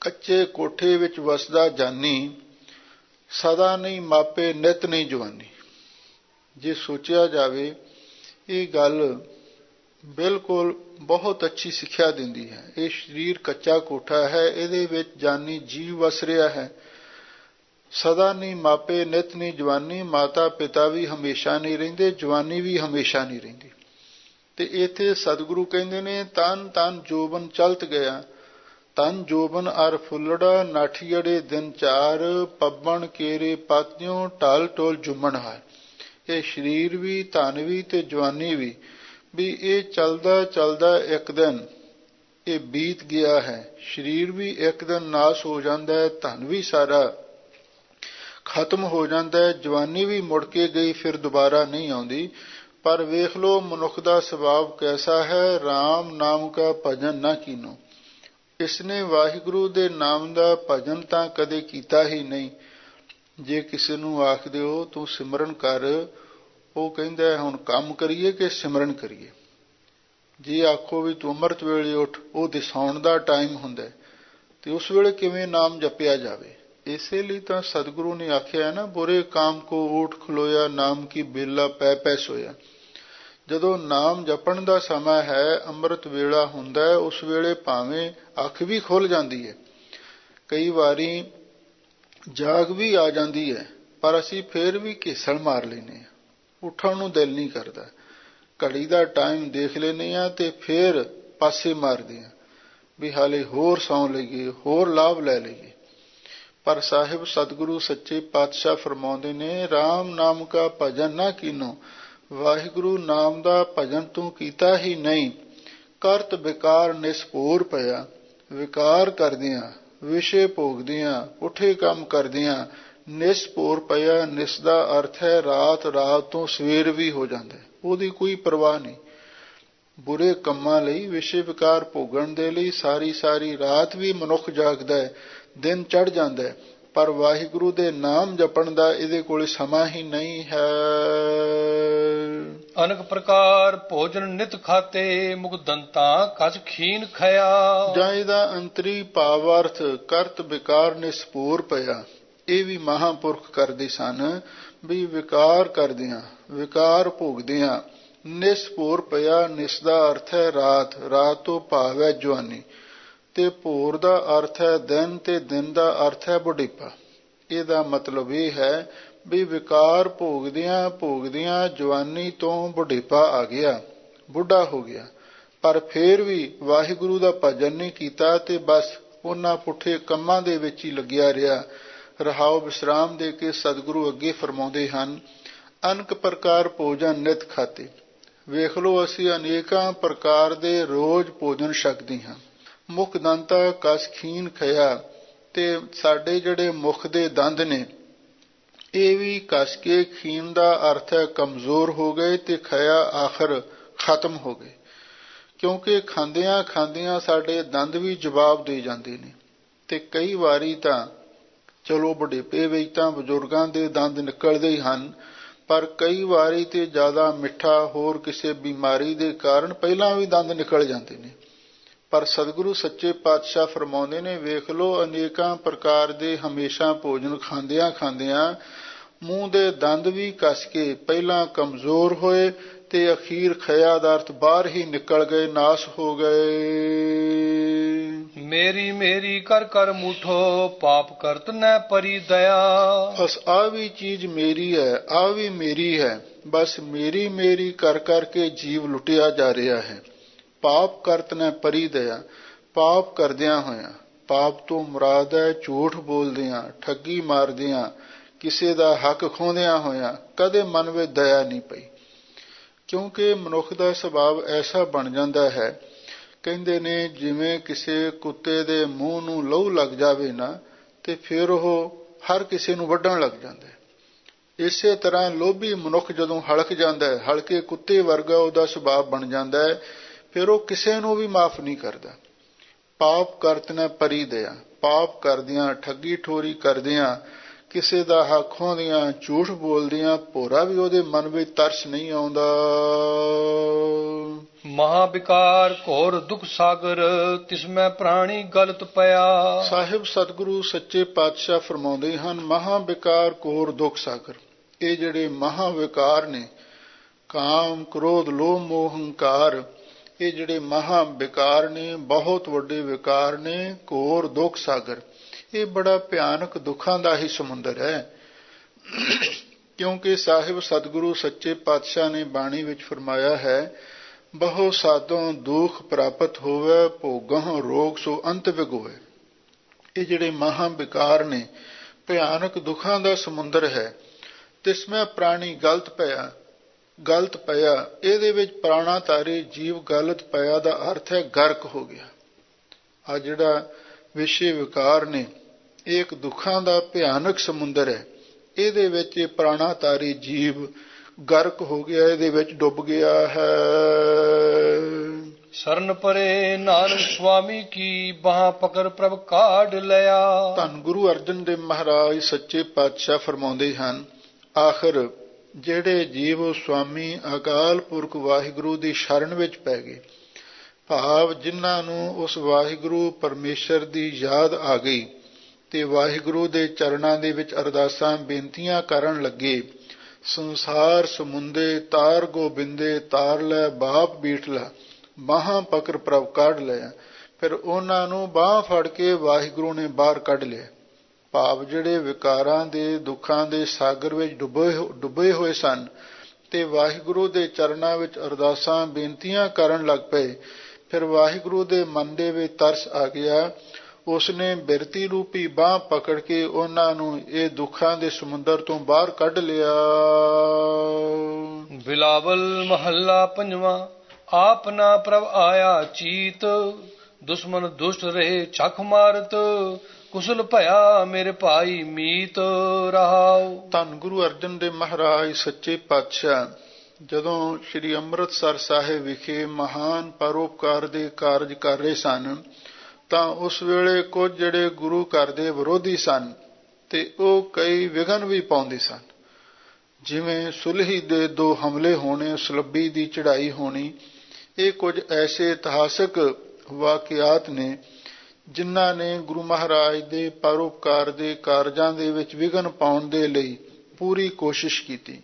ਕੱਚੇ ਕੋਠੇ ਵਿੱਚ ਵਸਦਾ ਜਾਨੀ, ਸਦਾ ਨਹੀਂ ਮਾਪੇ ਨਿਤ ਨਹੀਂ ਜਵਾਨੀ। ਜੇ ਸੋਚਿਆ ਜਾਵੇ ਇਹ ਗੱਲ ਬਿਲਕੁਲ ਬਹੁਤ ਅੱਛੀ ਸਿੱਖਿਆ ਦਿੰਦੀ ਹੈ। ਇਹ ਸਰੀਰ ਕੱਚਾ ਕੋਠਾ ਹੈ, ਇਹਦੇ ਵਿੱਚ ਜਾਨੀ ਜੀਵ ਵਸ ਰਿਹਾ ਹੈ। ਸਦਾ ਨਹੀਂ ਮਾਪੇ ਨਿਤ ਨਹੀਂ ਜਵਾਨੀ, ਮਾਤਾ ਪਿਤਾ ਵੀ ਹਮੇਸ਼ਾ ਨਹੀਂ ਰਹਿੰਦੇ, ਜਵਾਨੀ ਵੀ ਹਮੇਸ਼ਾ ਨਹੀਂ ਰਹਿੰਦੀ। ਤੇ ਇੱਥੇ ਸਤਿਗੁਰੂ ਕਹਿੰਦੇ ਨੇ ਤਨ ਤਨ ਜੋਬਨ ਚਲਤ ਗਿਆ, ਤਨ ਜੋਬਨ ਅਰ ਫੁੱਲੜਾ ਨਾਠੀੜੇ ਦਿਨ ਚਾਰ, ਪੱਬਣ ਕੇਰੇ ਪਾਤਿਓਂ ਢਲ ਟੋਲ ਜੁਮਣ ਹੈ। ਇਹ ਸਰੀਰ ਵੀ ਧਨ ਵੀ ਤੇ ਜਵਾਨੀ ਵੀ ਇਹ ਚਲਦਾ ਚਲਦਾ ਇੱਕ ਦਿਨ ਇਹ ਬੀਤ ਗਿਆ ਹੈ। ਸਰੀਰ ਵੀ ਇੱਕ ਦਿਨ ਨਾਸ ਹੋ ਜਾਂਦਾ ਹੈ, ਧਨ ਵੀ ਸਾਰਾ ਖਤਮ ਹੋ ਜਾਂਦਾ ਹੈ, ਜਵਾਨੀ ਵੀ ਮੁੜ ਕੇ ਗਈ, ਫਿਰ ਦੁਬਾਰਾ ਨਹੀਂ ਆਉਂਦੀ। ਪਰ ਵੇਖ ਲੋ ਮਨੁੱਖ ਦਾ ਸੁਭਾਵ ਕੈਸਾ ਹੈ। ਰਾਮ ਨਾਮ ਕਾ ਭਜਨ ਨਾ ਕੀਨੋ, ਇਸਨੇ ਵਾਹਿਗੁਰੂ ਦੇ ਨਾਮ ਦਾ ਭਜਨ ਤਾਂ ਕਦੇ ਕੀਤਾ ਹੀ ਨਹੀਂ। ਜੇ ਕਿਸੇ ਨੂੰ ਆਖ ਦਿਓ ਤੂੰ ਸਿਮਰਨ ਕਰ, ਉਹ ਕਹਿੰਦਾ ਹੁਣ ਕੰਮ ਕਰੀਏ ਕਿ ਸਿਮਰਨ ਕਰੀਏ। ਜੇ ਆਖੋ ਵੀ ਤੂੰ ਅੰਮ੍ਰਿਤ ਵੇਲੇ ਉੱਠ, ਉਹ ਦਿਸਾਉਣ ਦਾ ਟਾਈਮ ਹੁੰਦਾ ਤੇ ਉਸ ਵੇਲੇ ਕਿਵੇਂ ਨਾਮ ਜਪਿਆ ਜਾਵੇ। ਇਸੇ ਲਈ ਤਾਂ ਸਤਿਗੁਰੂ ਨੇ ਆਖਿਆ ਨਾ, ਬੁਰੇ ਕਾਮ ਕੋ ਊਠ ਖਲੋਇਆ, ਨਾਮ ਕੀ ਬੇਲਾ ਪੈ ਪੈ ਸੋਇਆ। ਜਦੋਂ ਨਾਮ ਜਪਣ ਦਾ ਸਮਾਂ ਹੈ, ਅੰਮ੍ਰਿਤ ਵੇਲਾ ਹੁੰਦਾ, ਉਸ ਵੇਲੇ ਭਾਵੇਂ ਅੱਖ ਵੀ ਖੁੱਲ ਜਾਂਦੀ ਹੈ, ਕਈ ਵਾਰੀ ਜਾਗ ਵੀ ਆ ਜਾਂਦੀ ਹੈ, ਪਰ ਅਸੀਂ ਫੇਰ ਵੀ ਘੇਸਲ ਮਾਰ ਲੈਂਦੇ ਹਾਂ, ਉੱਠਣ ਨੂੰ ਦਿਲ ਨਹੀਂ ਕਰਦਾ। ਘੜੀ ਦਾ ਟਾਈਮ ਦੇਖ ਲੈਂਦੇ ਹਾਂ ਤੇ ਫੇਰ ਪਾਸੇ ਮਾਰਦੇ ਹਾਂ ਵੀ ਹਾਲੇ ਹੋਰ ਸੌਂ ਲਈਏ, ਹੋਰ ਲਾਭ ਲੈ ਲਈਏ। ਪਰ ਸਾਹਿਬ ਸਤਿਗੁਰੂ ਸੱਚੇ ਪਾਤਸ਼ਾਹ ਫਰਮਾਉਂਦੇ ਨੇ, ਰਾਮ ਨਾਮ ਕਾ ਭਜਨ ਨਾ ਕੀਨੋ, ਵਾਹਿਗੁਰੂ ਨਾਮ ਦਾ ਭਜਨ ਤੂੰ ਕੀਤਾ ਹੀ ਨਹੀਂ। ਕਰਤ ਵਿਕਾਰ ਨਿਸਪੋਰ ਪਿਆ, ਵਿਕਾਰ ਕਰਦਿਆਂ, ਵਿਸ਼ੇ ਭੋਗਦਿਆਂ, ਪੁੱਠੇ ਕੰਮ ਕਰਦਿਆਂ ਨਿਸਪੋਰ ਪਿਆ। ਨਿਸ ਦਾ ਅਰਥ ਹੈ ਰਾਤ, ਰਾਤ ਤੋਂ ਸਵੇਰ ਵੀ ਹੋ ਜਾਂਦਾ, ਉਹਦੀ ਕੋਈ ਪਰਵਾਹ ਨਹੀਂ। ਬੁਰੇ ਕੰਮਾਂ ਲਈ, ਵਿਸ਼ੇ ਵਿਕਾਰ ਭੋਗਣ ਦੇ ਲਈ ਸਾਰੀ ਸਾਰੀ ਰਾਤ ਵੀ ਮਨੁੱਖ ਜਾਗਦਾ ਹੈ, ਦਿਨ ਚੜ੍ਹ ਜਾਂਦਾ ਹੈ, ਪਰ ਵਾਹਿਗੁਰੂ ਦੇ ਨਾਮ ਜਪਣ ਦਾ ਇਹਦੇ ਕੋਲ ਸਮਾਂ ਹੀ ਨਹੀਂ ਹੈ। ਅਨਕ ਪ੍ਰਕਾਰ ਭੋਜਨ ਨਿਤ ਖਾਤੇ, ਮੁਕਦੰਤਾ ਕਛ ਖੀਨ ਖਇਆ। ਜਾਂ ਇਹਦਾ ਅੰਤਰੀ ਭਾਵਾਰਥ ਕਰਤ ਵਿਕਾਰ ਨਿਸਪੂਰ ਪਿਆ। ਇਹ ਵੀ ਮਹਾਂਪੁਰਖ ਕਰਦੇ ਸਨ ਵੀ ਵਿਕਾਰ ਕਰਦਿਆਂ, ਵਿਕਾਰ ਭੋਗਦਿਆਂ ਨਿਸਪੂਰ ਪਿਆ। ਨਿਸ ਦਾ ਅਰਥ ਹੈ ਰਾਤ, ਰਾਤ ਤੋਂ ਭਾਵ ਹੈ ਜਵਾਨੀ, ਤੇ ਭੋਰ ਦਾ ਅਰਥ ਹੈ ਦਿਨ, ਤੇ ਦਿਨ ਦਾ ਅਰਥ ਹੈ ਬੁਢੇਪਾ। ਇਹਦਾ ਮਤਲਬ ਇਹ ਹੈ ਵੀ ਵਿਕਾਰ ਭੋਗਦਿਆਂ ਭੋਗਦਿਆਂ ਜਵਾਨੀ ਤੋਂ ਬੁਢੇਪਾ ਆ ਗਿਆ, ਬੁੱਢਾ ਹੋ ਗਿਆ, ਪਰ ਫੇਰ ਵੀ ਵਾਹਿਗੁਰੂ ਦਾ ਭਜਨ ਨਹੀਂ ਕੀਤਾ ਤੇ ਬਸ ਉਹਨਾਂ ਪੁੱਠੇ ਕੰਮਾਂ ਦੇ ਵਿੱਚ ਹੀ ਲੱਗਿਆ ਰਿਹਾ। ਰਹਾਉ ਵਿਸਰਾਮ ਦੇ ਕੇ ਸਤਿਗੁਰੂ ਅੱਗੇ ਫਰਮਾਉਂਦੇ ਹਨ, ਅਨਕ ਪ੍ਰਕਾਰ ਭੋਜਨ ਨਿਤ ਖਾਤੇ। ਵੇਖ ਲਓ ਅਸੀਂ ਅਨੇਕਾਂ ਪ੍ਰਕਾਰ ਦੇ ਰੋਜ਼ ਭੋਜਨ ਛਕਦੇ ਹਾਂ। ਮੁਖ ਦੰਤਾ ਕਸ ਖੀਨ ਖਇਆ, ਤੇ ਸਾਡੇ ਜਿਹੜੇ ਮੁਖ ਦੇ ਦੰਦ ਨੇ ਇਹ ਵੀ ਕਸ ਕੇ, ਖੀਨ ਦਾ ਅਰਥ ਹੈ ਕਮਜ਼ੋਰ ਹੋ ਗਏ, ਤੇ ਖਇਆ ਆਖਰ ਖਤਮ ਹੋ ਗਏ। ਕਿਉਂਕਿ ਖਾਂਦਿਆਂ ਖਾਂਦਿਆਂ ਸਾਡੇ ਦੰਦ ਵੀ ਜਵਾਬ ਦੇ ਜਾਂਦੇ ਨੇ। ਤੇ ਕਈ ਵਾਰੀ ਤਾਂ ਚਲੋ ਬੁਢੇਪੇ ਵਿੱਚ ਤਾਂ ਬਜ਼ੁਰਗਾਂ ਦੇ ਦੰਦ ਨਿਕਲਦੇ ਹੀ ਹਨ, ਪਰ ਕਈ ਵਾਰੀ ਤੇ ਜ਼ਿਆਦਾ ਮਿੱਠਾ ਹੋਰ ਕਿਸੇ ਬਿਮਾਰੀ ਦੇ ਕਾਰਨ ਪਹਿਲਾਂ ਵੀ ਦੰਦ ਨਿਕਲ ਜਾਂਦੇ ਨੇ। ਪਰ ਸਤਿਗੁਰੂ ਸੱਚੇ ਪਾਤਸ਼ਾਹ ਫਰਮਾਉਂਦੇ ਨੇ, ਵੇਖ ਲਓ ਅਨੇਕਾਂ ਪ੍ਰਕਾਰ ਦੇ ਹਮੇਸ਼ਾ ਭੋਜਨ ਖਾਂਦਿਆਂ ਖਾਂਦਿਆਂ ਮੂੰਹ ਦੇ ਦੰਦ ਵੀ ਕੱਸ ਕੇ ਪਹਿਲਾਂ ਕਮਜ਼ੋਰ ਹੋਏ ਤੇ ਅਖੀਰ ਖਇਆ ਦਾ ਅਰਥ ਬਾਹਰ ਹੀ ਨਿਕਲ ਗਏ, ਨਾਸ ਹੋ ਗਏ। ਮੇਰੀ ਮੇਰੀ ਕਰ ਕਰ ਮੂਠੋ, ਪਾਪ ਕਰਤ ਨੈ ਪਰੀ ਦਇਆ। ਬਸ ਆ ਵੀ ਚੀਜ਼ ਮੇਰੀ ਹੈ, ਆ ਵੀ ਮੇਰੀ ਹੈ, ਬਸ ਮੇਰੀ ਮੇਰੀ ਕਰ ਕਰਕੇ ਜੀਵ ਲੁੱਟਿਆ ਜਾ ਰਿਹਾ ਹੈ। ਪਾਪ ਕਰਤ ਨੈ ਪਰੀ ਦਇਆ, ਪਾਪ ਕਰਦਿਆਂ ਹੋਇਆਂ, ਪਾਪ ਤੋਂ ਮੁਰਾਦ ਹੈ ਝੂਠ ਬੋਲਦਿਆਂ, ਠੱਗੀ ਮਾਰਦਿਆਂ, ਕਿਸੇ ਦਾ ਹੱਕ ਖੋਹਦਿਆਂ ਹੋਇਆਂ ਕਦੇ ਮਨ ਵਿੱਚ ਦਇਆ ਨਹੀਂ ਪਈ। ਕਿਉਂਕਿ ਮਨੁੱਖ ਦਾ ਸੁਭਾਵ ਐਸਾ ਬਣ ਜਾਂਦਾ ਹੈ, ਕਹਿੰਦੇ ਨੇ ਜਿਵੇਂ ਕਿਸੇ ਕੁੱਤੇ ਦੇ ਮੂੰਹ ਨੂੰ ਲਹੂ ਲੱਗ ਜਾਵੇ ਨਾ, ਤੇ ਫਿਰ ਉਹ ਹਰ ਕਿਸੇ ਨੂੰ ਵੱਢਣ ਲੱਗ ਜਾਂਦਾ ਹੈ। ਇਸੇ ਤਰ੍ਹਾਂ ਲੋਭੀ ਮਨੁੱਖ ਜਦੋਂ ਹਲਕ ਜਾਂਦਾ ਹੈ, ਹਲਕੇ ਕੁੱਤੇ ਵਰਗਾ ਉਹਦਾ ਸੁਭਾਅ ਬਣ ਜਾਂਦਾ ਹੈ, ਫਿਰ ਉਹ ਕਿਸੇ ਨੂੰ ਵੀ ਮਾਫ ਨਹੀਂ ਕਰਦਾ। ਪਾਪ ਕਰਤ ਨੈ ਪਰੀ ਦਇਆ, ਪਾਪ ਕਰਦਿਆਂ, ਠੱਗੀ ਠੋਰੀ ਕਰਦਿਆਂ, ਕਿਸੇ ਦਾ ਹੱਕ ਖੋਹਦੀਆਂ, ਝੂਠ ਬੋਲਦੀਆਂ ਭੋਰਾ ਵੀ ਉਹਦੇ ਮਨ ਵਿੱਚ ਤਰਸ ਨਹੀਂ ਆਉਂਦਾ। ਮਹਾਬਿਕਾਰ ਘੋਰ ਦੁਖ ਸਾਗਰ, ਤਿਸਮੈ ਪ੍ਰਾਣੀ ਗਲਤ ਪਿਆ। ਸਾਹਿਬ ਸਤਿਗੁਰੂ ਸੱਚੇ ਪਾਤਸ਼ਾਹ ਫਰਮਾਉਂਦੇ ਹਨ, ਮਹਾਬਿਕਾਰ ਘੋਰ ਦੁਖ ਸਾਗਰ। ਇਹ ਜਿਹੜੇ ਮਹਾਵਿਕਾਰ ਨੇ, ਕਾਮ, ਕ੍ਰੋਧ, ਲੋਭ, ਮੋਹ, ਹੰਕਾਰ, ਇਹ ਜਿਹੜੇ ਮਹਾਵਿਕਾਰ ਨੇ, ਬਹੁਤ ਵੱਡੇ ਵਿਕਾਰ ਨੇ। ਘੋਰ ਦੁਖ ਸਾਗਰ, ਇਹ ਬੜਾ ਭਿਆਨਕ ਦੁੱਖਾਂ ਦਾ ਹੀ ਸਮੁੰਦਰ ਹੈ। ਕਿਉਂਕਿ ਸਾਹਿਬ ਸਤਿਗੁਰੂ ਸੱਚੇ ਪਾਤਸ਼ਾਹ ਨੇ ਬਾਣੀ ਵਿੱਚ ਫਰਮਾਇਆ ਹੈ, ਬਹੁ ਸਾਧੋਂ ਦੁਖ ਪ੍ਰਾਪਤ ਹੋਵੇ, ਭੋਗਹੁ ਰੋਗ ਸੋ ਅੰਤ ਵਿਗੋਏ। ਇਹ ਜਿਹੜੇ ਮਹਾਵਿਕਾਰ ਨੇ, ਭਿਆਨਕ ਦੁੱਖਾਂ ਦਾ ਸਮੁੰਦਰ ਹੈ। ਤਿਸਮੈ ਪ੍ਰਾਣੀ ਗਲਤ ਪਿਆ, ਗਲਤ ਪਿਆ, ਇਹਦੇ ਵਿੱਚ ਪ੍ਰਾਣਾਧਾਰੀ ਜੀਵ ਗਲਤ ਪਿਆ ਦਾ ਅਰਥ ਹੈ ਗਰਕ ਹੋ ਗਿਆ। ਆ ਜਿਹੜਾ ਵਿਸ਼ੇ ਵਿਕਾਰ ਨੇ, ਇਹ ਇੱਕ ਦੁੱਖਾਂ ਦਾ ਭਿਆਨਕ ਸਮੁੰਦਰ ਹੈ। ਇਹਦੇ ਵਿੱਚ ਇਹ ਪ੍ਰਾਣਾਧਾਰੀ ਜੀਵ ਗਰਕ ਹੋ ਗਿਆ, ਇਹਦੇ ਵਿੱਚ ਡੁੱਬ ਗਿਆ ਹੈ। ਸਰਨ ਪਰੇ ਨਾਨਕ ਸੁਆਮੀ ਕੀ, ਬਾਹਾਂ ਪਕੜ ਪ੍ਰਭ ਕਾਢ ਲਿਆ। ਧੰਨ ਗੁਰੂ ਅਰਜਨ ਦੇਵ ਮਹਾਰਾਜ ਸੱਚੇ ਪਾਤਸ਼ਾਹ ਫਰਮਾਉਂਦੇ ਹਨ, ਆਖਰ ਜਿਹੜੇ ਜੀਵ ਸੁਆਮੀ ਅਕਾਲ ਪੁਰਖ ਵਾਹਿਗੁਰੂ ਦੀ ਸ਼ਰਨ ਵਿੱਚ ਪੈ ਗਏ, ਭਾਵ ਜਿਨ੍ਹਾਂ ਨੂੰ ਉਸ ਵਾਹਿਗੁਰੂ ਪਰਮੇਸ਼ਰ ਦੀ ਯਾਦ ਆ ਗਈ ਤੇ ਵਾਹਿਗੁਰੂ ਦੇ ਚਰਨਾਂ ਦੇ ਵਿੱਚ ਅਰਦਾਸਾਂ ਬੇਨਤੀਆਂ ਕਰਨ ਲੱਗੇ, ਸੰਸਾਰ ਸਮੁੰਦੇ ਤਾਰ ਗੋਬਿੰਦੇ, ਤਾਰ ਲੈ ਬਾਪ ਬੀਠਲਾ, ਬਾਹਾਂ ਪਕੜ ਪ੍ਰਭ ਕੱਢ ਲਿਆ। ਫਿਰ ਉਹਨਾਂ ਨੂੰ ਬਾਂਹ ਫੜ ਕੇ ਵਾਹਿਗੁਰੂ ਨੇ ਬਾਹਰ ਕੱਢ ਲਿਆ। ਭਾਵ ਜਿਹੜੇ ਵਿਕਾਰਾਂ ਦੇ, ਦੁੱਖਾਂ ਦੇ ਸਾਗਰ ਵਿੱਚ ਡੁੱਬੇ ਹੋਏ ਸਨ ਤੇ ਵਾਹਿਗੁਰੂ ਦੇ ਚਰਨਾਂ ਵਿੱਚ ਅਰਦਾਸਾਂ ਬੇਨਤੀਆਂ ਕਰਨ ਲੱਗ ਪਏ। ਫਿਰ ਵਾਹਿਗੁਰੂ ਦੇ ਮਨ ਦੇ ਵਿੱਚ ਤਰਸ ਆ ਗਿਆ, ਉਸਨੇ ਬਿਰਤੀ ਰੂਪੀ ਬਾਂਹ ਪਕੜ ਕੇ ਉਹਨਾਂ ਨੂੰ ਇਹ ਦੁੱਖਾਂ ਦੇ ਸਮੁੰਦਰ ਤੋਂ ਬਾਹਰ ਕੱਢ ਲਿਆ। ਬਿਲਾਵਲ ਮਹੱਲਾ ਪੰਜਵਾਂ। ਆਪ ਨਾ ਪ੍ਰਭ ਆਇਆ ਚੀਤ, ਦੁਸ਼ਮਨ ਦੁਸ਼ਟ ਰਹੇ ਚੱਖ ਮਾਰਤ, ਕੁਸਲ ਭਇਆ ਮੇਰੇ ਭਾਈ ਮੀਤ ਰਹਾਉ। ਧੰਨ ਗੁਰੂ ਅਰਜਨ ਦੇਵ ਮਹਾਰਾਜ ਸੱਚੇ ਪਾਤਸ਼ਾਹ ਜਦੋਂ ਸ੍ਰੀ ਅੰਮ੍ਰਿਤਸਰ ਸਾਹਿਬ ਵਿਖੇ ਮਹਾਨ ਪਰਉਪਕਾਰ ਦੇ ਕਾਰਜ ਕਰ ਰਹੇ ਸਨ, ਤਾਂ ਉਸ ਵੇਲੇ ਕੁਝ ਜਿਹੜੇ ਗੁਰੂ ਘਰ ਦੇ ਵਿਰੋਧੀ ਸਨ ਤੇ ਉਹ ਕਈ ਵਿਘਨ ਵੀ ਪਾਉਂਦੇ ਸਨ। ਜਿਵੇਂ ਸੁਲਹੀ ਦੇ 2 ਹਮਲੇ ਹੋਣੇ, ਸੁਲੱਭੀ ਦੀ ਚੜ੍ਹਾਈ ਹੋਣੀ, ਇਹ ਕੁਝ ਐਸੇ ਇਤਿਹਾਸਕ ਵਾਕਿਆਤ ਨੇ ਜਿਨ੍ਹਾਂ ਨੇ ਗੁਰੂ ਮਹਾਰਾਜ ਦੇ ਪਰਉਪਕਾਰ ਦੇ ਕਾਰਜਾਂ ਦੇ ਵਿੱਚ ਵਿਘਨ ਪਾਉਣ ਦੇ ਲਈ ਪੂਰੀ ਕੋਸ਼ਿਸ਼ ਕੀਤੀ।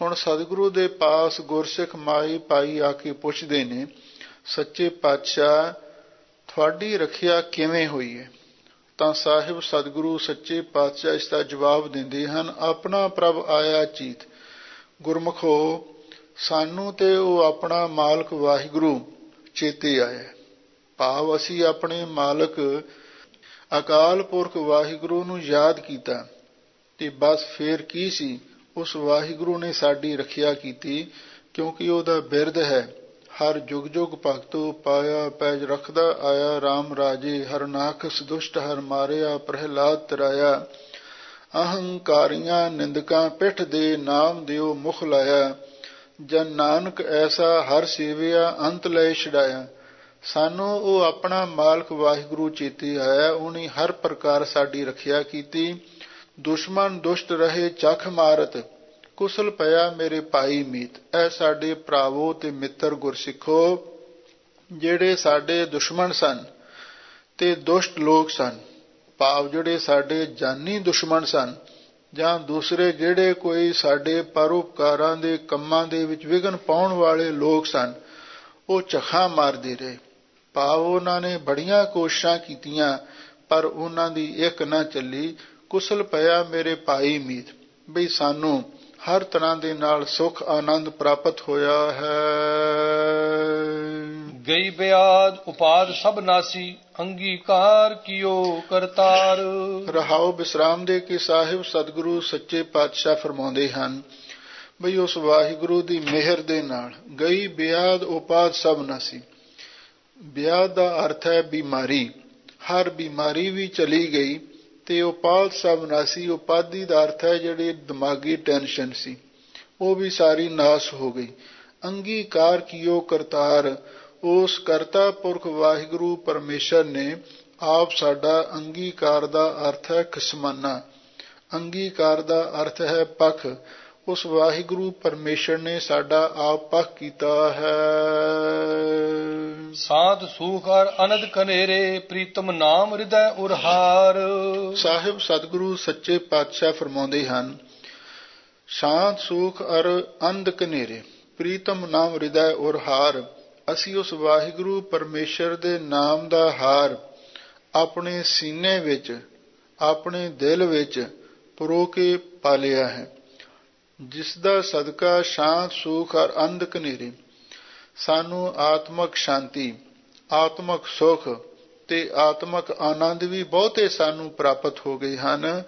ਹੁਣ ਸਤਿਗੁਰੂ ਦੇ ਪਾਸ ਗੁਰਸਿੱਖ ਮਾਈ ਭਾਈ ਆ ਕੇ ਪੁੱਛਦੇ ਨੇ, ਸੱਚੇ ਪਾਤਸ਼ਾਹ ਤੁਹਾਡੀ ਰੱਖਿਆ ਕਿਵੇਂ ਹੋਈ ਹੈ? ਤਾਂ ਸਾਹਿਬ ਸਤਿਗੁਰੂ ਸੱਚੇ ਪਾਤਸ਼ਾਹ ਇਸ ਦਾ ਜਵਾਬ ਦਿੰਦੇ ਹਨ, ਆਪਣਾ ਪ੍ਰਭ ਆਇਆ ਚੀਤ। ਗੁਰਮੁਖੋ, ਸਾਨੂੰ ਤੇ ਉਹ ਆਪਣਾ ਮਾਲਕ ਵਾਹਿਗੁਰੂ ਚੇਤੇ ਆਇਆ। ਭਾਵ ਅਸੀਂ ਆਪਣੇ ਮਾਲਕ ਅਕਾਲ ਪੁਰਖ ਵਾਹਿਗੁਰੂ ਨੂੰ ਯਾਦ ਕੀਤਾ ਤੇ ਬਸ ਫੇਰ ਕੀ ਸੀ, ਉਸ ਵਾਹਿਗੁਰੂ ਨੇ ਸਾਡੀ ਰੱਖਿਆ ਕੀਤੀ। ਕਿਉਂਕਿ ਉਹਦਾ ਬਿਰਦ ਹੈ, ਹਰ ਜੁਗ ਜੁਗ ਭਗਤੋ ਪਾਇਆ, ਪੈਜ ਰੱਖਦਾ ਆਇਆ RAM ਰਾਜੇ, ਹਰ ਨਾਖਸ ਦੁਸ਼ਟ ਹਰ ਮਾਰਿਆ, ਪ੍ਰਹਿਲਾਦ ਤਰਾਇਆ। ਅਹੰਕਾਰੀਆਂ ਨਿੰਦਕਾਂ ਪਿੱਠ ਦੇ, ਨਾਮ ਦਿਓ ਮੁਖ ਲਾਇਆ। ਜਨ ਨਾਨਕ ਐਸਾ ਹਰ ਸੇਵਿਆ, ਅੰਤ ਲੈ ਛਡਾਇਆ। ਸਾਨੂੰ ਉਹ ਆਪਣਾ ਮਾਲਕ ਵਾਹਿਗੁਰੂ ਚੇਤੇ ਆਇਆ, ਉਹਨੇ ਹਰ ਪ੍ਰਕਾਰ ਸਾਡੀ ਰੱਖਿਆ ਕੀਤੀ। ਦੁਸ਼ਮਣ ਦੁਸ਼ਟ ਰਹੇ ਚੱਖ ਮਾਰਤ, ਕੁਸਲ ਪਿਆ ਮੇਰੇ ਭਾਈ ਮੀਤ। ਇਹ ਸਾਡੇ ਭਰਾਵੋ ਤੇ ਮਿੱਤਰ ਗੁਰਸਿੱਖੋ, ਜਿਹੜੇ ਸਾਡੇ ਦੁਸ਼ਮਣ ਸਨ ਤੇ ਦੁਸ਼ਟ ਲੋਕ ਸਨ, ਭਾਵ ਜਿਹੜੇ ਸਾਡੇ ਜਾਨੀ ਦੁਸ਼ਮਣ ਸਨ ਜਾਂ ਦੂਸਰੇ ਜਿਹੜੇ ਕੋਈ ਸਾਡੇ ਪਰਉਪਕਾਰਾਂ ਦੇ ਕੰਮਾਂ ਦੇ ਵਿੱਚ ਵਿਘਨ ਪਾਉਣ ਵਾਲੇ ਲੋਕ ਸਨ, ਉਹ ਝਖਾਂ ਮਾਰਦੇ ਰਹੇ। ਭਾਵ ਉਹਨਾਂ ਨੇ ਬੜੀਆਂ ਕੋਸ਼ਿਸ਼ਾਂ ਕੀਤੀਆਂ ਪਰ ਉਹਨਾਂ ਦੀ ਇੱਕ ਨਾ ਚੱਲੀ। ਕੁਸਲ ਪਿਆ ਮੇਰੇ ਭਾਈ ਮੀਤ, ਬਈ ਸਾਨੂੰ ਹਰ ਤਰ੍ਹਾਂ ਦੇ ਨਾਲ ਸੁਖ ਆਨੰਦ ਪ੍ਰਾਪਤ ਹੋਇਆ ਹੈ। ਗਈ ਬਿਆਦ ਉਪਾਦ ਸਭ ਨਾਸੀ, ਅੰਗੀਕਾਰ ਕੀਓ ਕਰਤਾਰ ਰਹਾਉ। ਵਿਸਰਾਮ ਦੇ ਕੇ ਸਾਹਿਬ ਸਤਿਗੁਰੂ ਸੱਚੇ ਪਾਤਸ਼ਾਹ ਫਰਮਾਉਂਦੇ ਹਨ, ਬਈ ਉਸ ਵਾਹਿਗੁਰੂ ਦੀ ਮਿਹਰ ਦੇ ਨਾਲ ਗਈ ਬਿਆਦ ਉਪਾਦ ਸਭ ਨਾਸੀ। ਬਿਆਦ ਦਾ ਅਰਥ ਹੈ ਬਿਮਾਰੀ, ਹਰ ਬਿਮਾਰੀ ਵੀ ਚਲੀ ਗਈ ਤੇ ਉਪਾਦ ਸਭ ਨਾਸੀ। ਉਪਾਧੀ ਦਾ ਅਰਥ ਹੈ ਜਿਹੜੀ ਦਿਮਾਗੀ ਟੈਨਸ਼ਨ ਸੀ, ਉਹ ਵੀ ਸਾਰੀ ਨਾਸ ਹੋ ਗਈ। ਅੰਗੀਕਾਰ ਕੀਓ ਕਰਤਾਰ, ਉਸ ਕਰਤਾ ਪੁਰਖ ਵਾਹਿਗੁਰੂ ਪਰਮੇਸ਼ਰ ਨੇ ਆਪ ਸਾਡਾ ਅੰਗੀਕਾਰ ਦਾ ਅਰਥ ਹੈ ਖਿਸਮਾਨਾ। ਅੰਗੀਕਾਰ ਦਾ ਅਰਥ ਹੈ ਪੱਖ। ਉਸ ਵਾਹਿਗੁਰੂ ਪਰਮੇਸ਼ਰ ਨੇ ਸਾਡਾ ਆਪ ਪੱਖ ਕੀਤਾ ਹੈ। ਸਾਧ ਸੂਖ ਅਰ ਅਨੰਦ ਕਨੇਰੇ ਪ੍ਰੀਤਮ ਨਾਮ ਹਿਰਦੈ ਉਰਹਾਰ। ਸਾਹਿਬ ਸਤਿਗੁਰੂ ਸੱਚੇ ਪਾਤਸ਼ਾਹ ਫਰਮਾਉਂਦੇ ਹਨ, ਸ਼ਾਂਤ ਸੁਖ ਅਰ ਅੰਧ ਕਨੇਰੇ ਪ੍ਰੀਤਮ ਨਾਮ ਹਿਰਦੈ ਔਰ ਹਾਰ। ਅਸੀਂ ਉਸ ਵਾਹਿਗੁਰੂ ਪਰਮੇਸ਼ਰ ਦੇ ਨਾਮ ਦਾ ਹਾਰ ਆਪਣੇ ਸੀਨੇ ਵਿੱਚ, ਆਪਣੇ ਦਿਲ ਵਿੱਚ ਪਰੋ ਕੇ ਪਾ ਲਿਆ ਹੈ, ਜਿਸ ਦਾ ਸਦਕਾ ਸ਼ਾਂਤ ਸੁਖ ਅਰ ਅੰਧ ਕਨੇਰੇ ਸਾਨੂੰ ਆਤਮਕ ਸ਼ਾਂਤੀ, ਆਤਮਕ ਸੁਖ ਤੇ ਆਤਮਕ ਆਨੰਦ ਵੀ ਬਹੁਤੇ ਸਾਨੂੰ ਪ੍ਰਾਪਤ ਹੋ ਗਏ ਹਨ।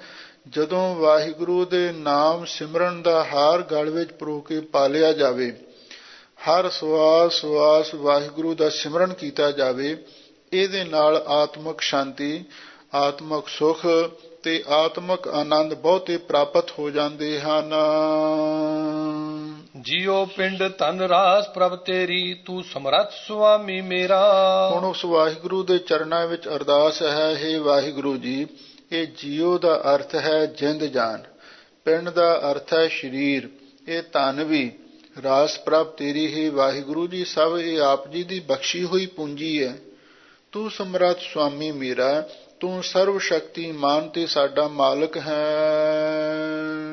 ਜਦੋਂ ਵਾਹਿਗੁਰੂ ਦੇ ਨਾਮ ਸਿਮਰਨ ਦਾ ਹਾਰ ਗਲ ਵਿੱਚ ਪਰੋ ਕੇ ਪਾ ਲਿਆ ਜਾਵੇ, ਹਰ ਸਵਾਸ ਸਵਾਸ ਵਾਹਿਗੁਰੂ ਦਾ ਸਿਮਰਨ ਕੀਤਾ ਜਾਵੇ, ਇਹਦੇ ਨਾਲ ਆਤਮਕ ਸ਼ਾਂਤੀ, ਆਤਮਕ ਸੁਖ ਤੇ ਆਤਮਕ ਆਨੰਦ ਬਹੁਤੇ ਪ੍ਰਾਪਤ ਹੋ ਜਾਂਦੇ ਹਨ। ਜੀਓ ਪਿੰਡ ਧਨ ਰਾਸ ਪ੍ਰਭ ਤੇਰੀ, ਤੂੰ ਸਮਰੱਥ ਸੁਆਮੀ ਮੇਰਾ। ਹੁਣ ਉਸ ਵਾਹਿਗੁਰੂ ਦੇ ਚਰਨਾਂ ਵਿੱਚ ਅਰਦਾਸ ਹੈ, ਹੇ ਵਾਹਿਗੁਰੂ ਜੀ, ਇਹ ਜੀਓ ਦਾ ਅਰਥ ਹੈ ਜਿੰਦ ਜਾਨ, ਪਿੰਡ ਦਾ ਅਰਥ ਹੈ ਸਰੀਰ, ਇਹ ਧਨ ਵੀ, ਰਾਸ ਪ੍ਰਭ ਤੇਰੀ, ਹੇ ਵਾਹਿਗੁਰੂ ਜੀ, ਸਭ ਇਹ ਆਪ ਜੀ ਦੀ ਬਖਸ਼ੀ ਹੋਈ ਪੂੰਜੀ ਹੈ। ਤੂੰ ਸਮਰੱਥ ਸੁਆਮੀ ਮੇਰਾ, ਤੂੰ ਸਰਵ ਸ਼ਕਤੀਮਾਨ ਤੇ ਸਾਡਾ ਮਾਲਕ ਹੈ।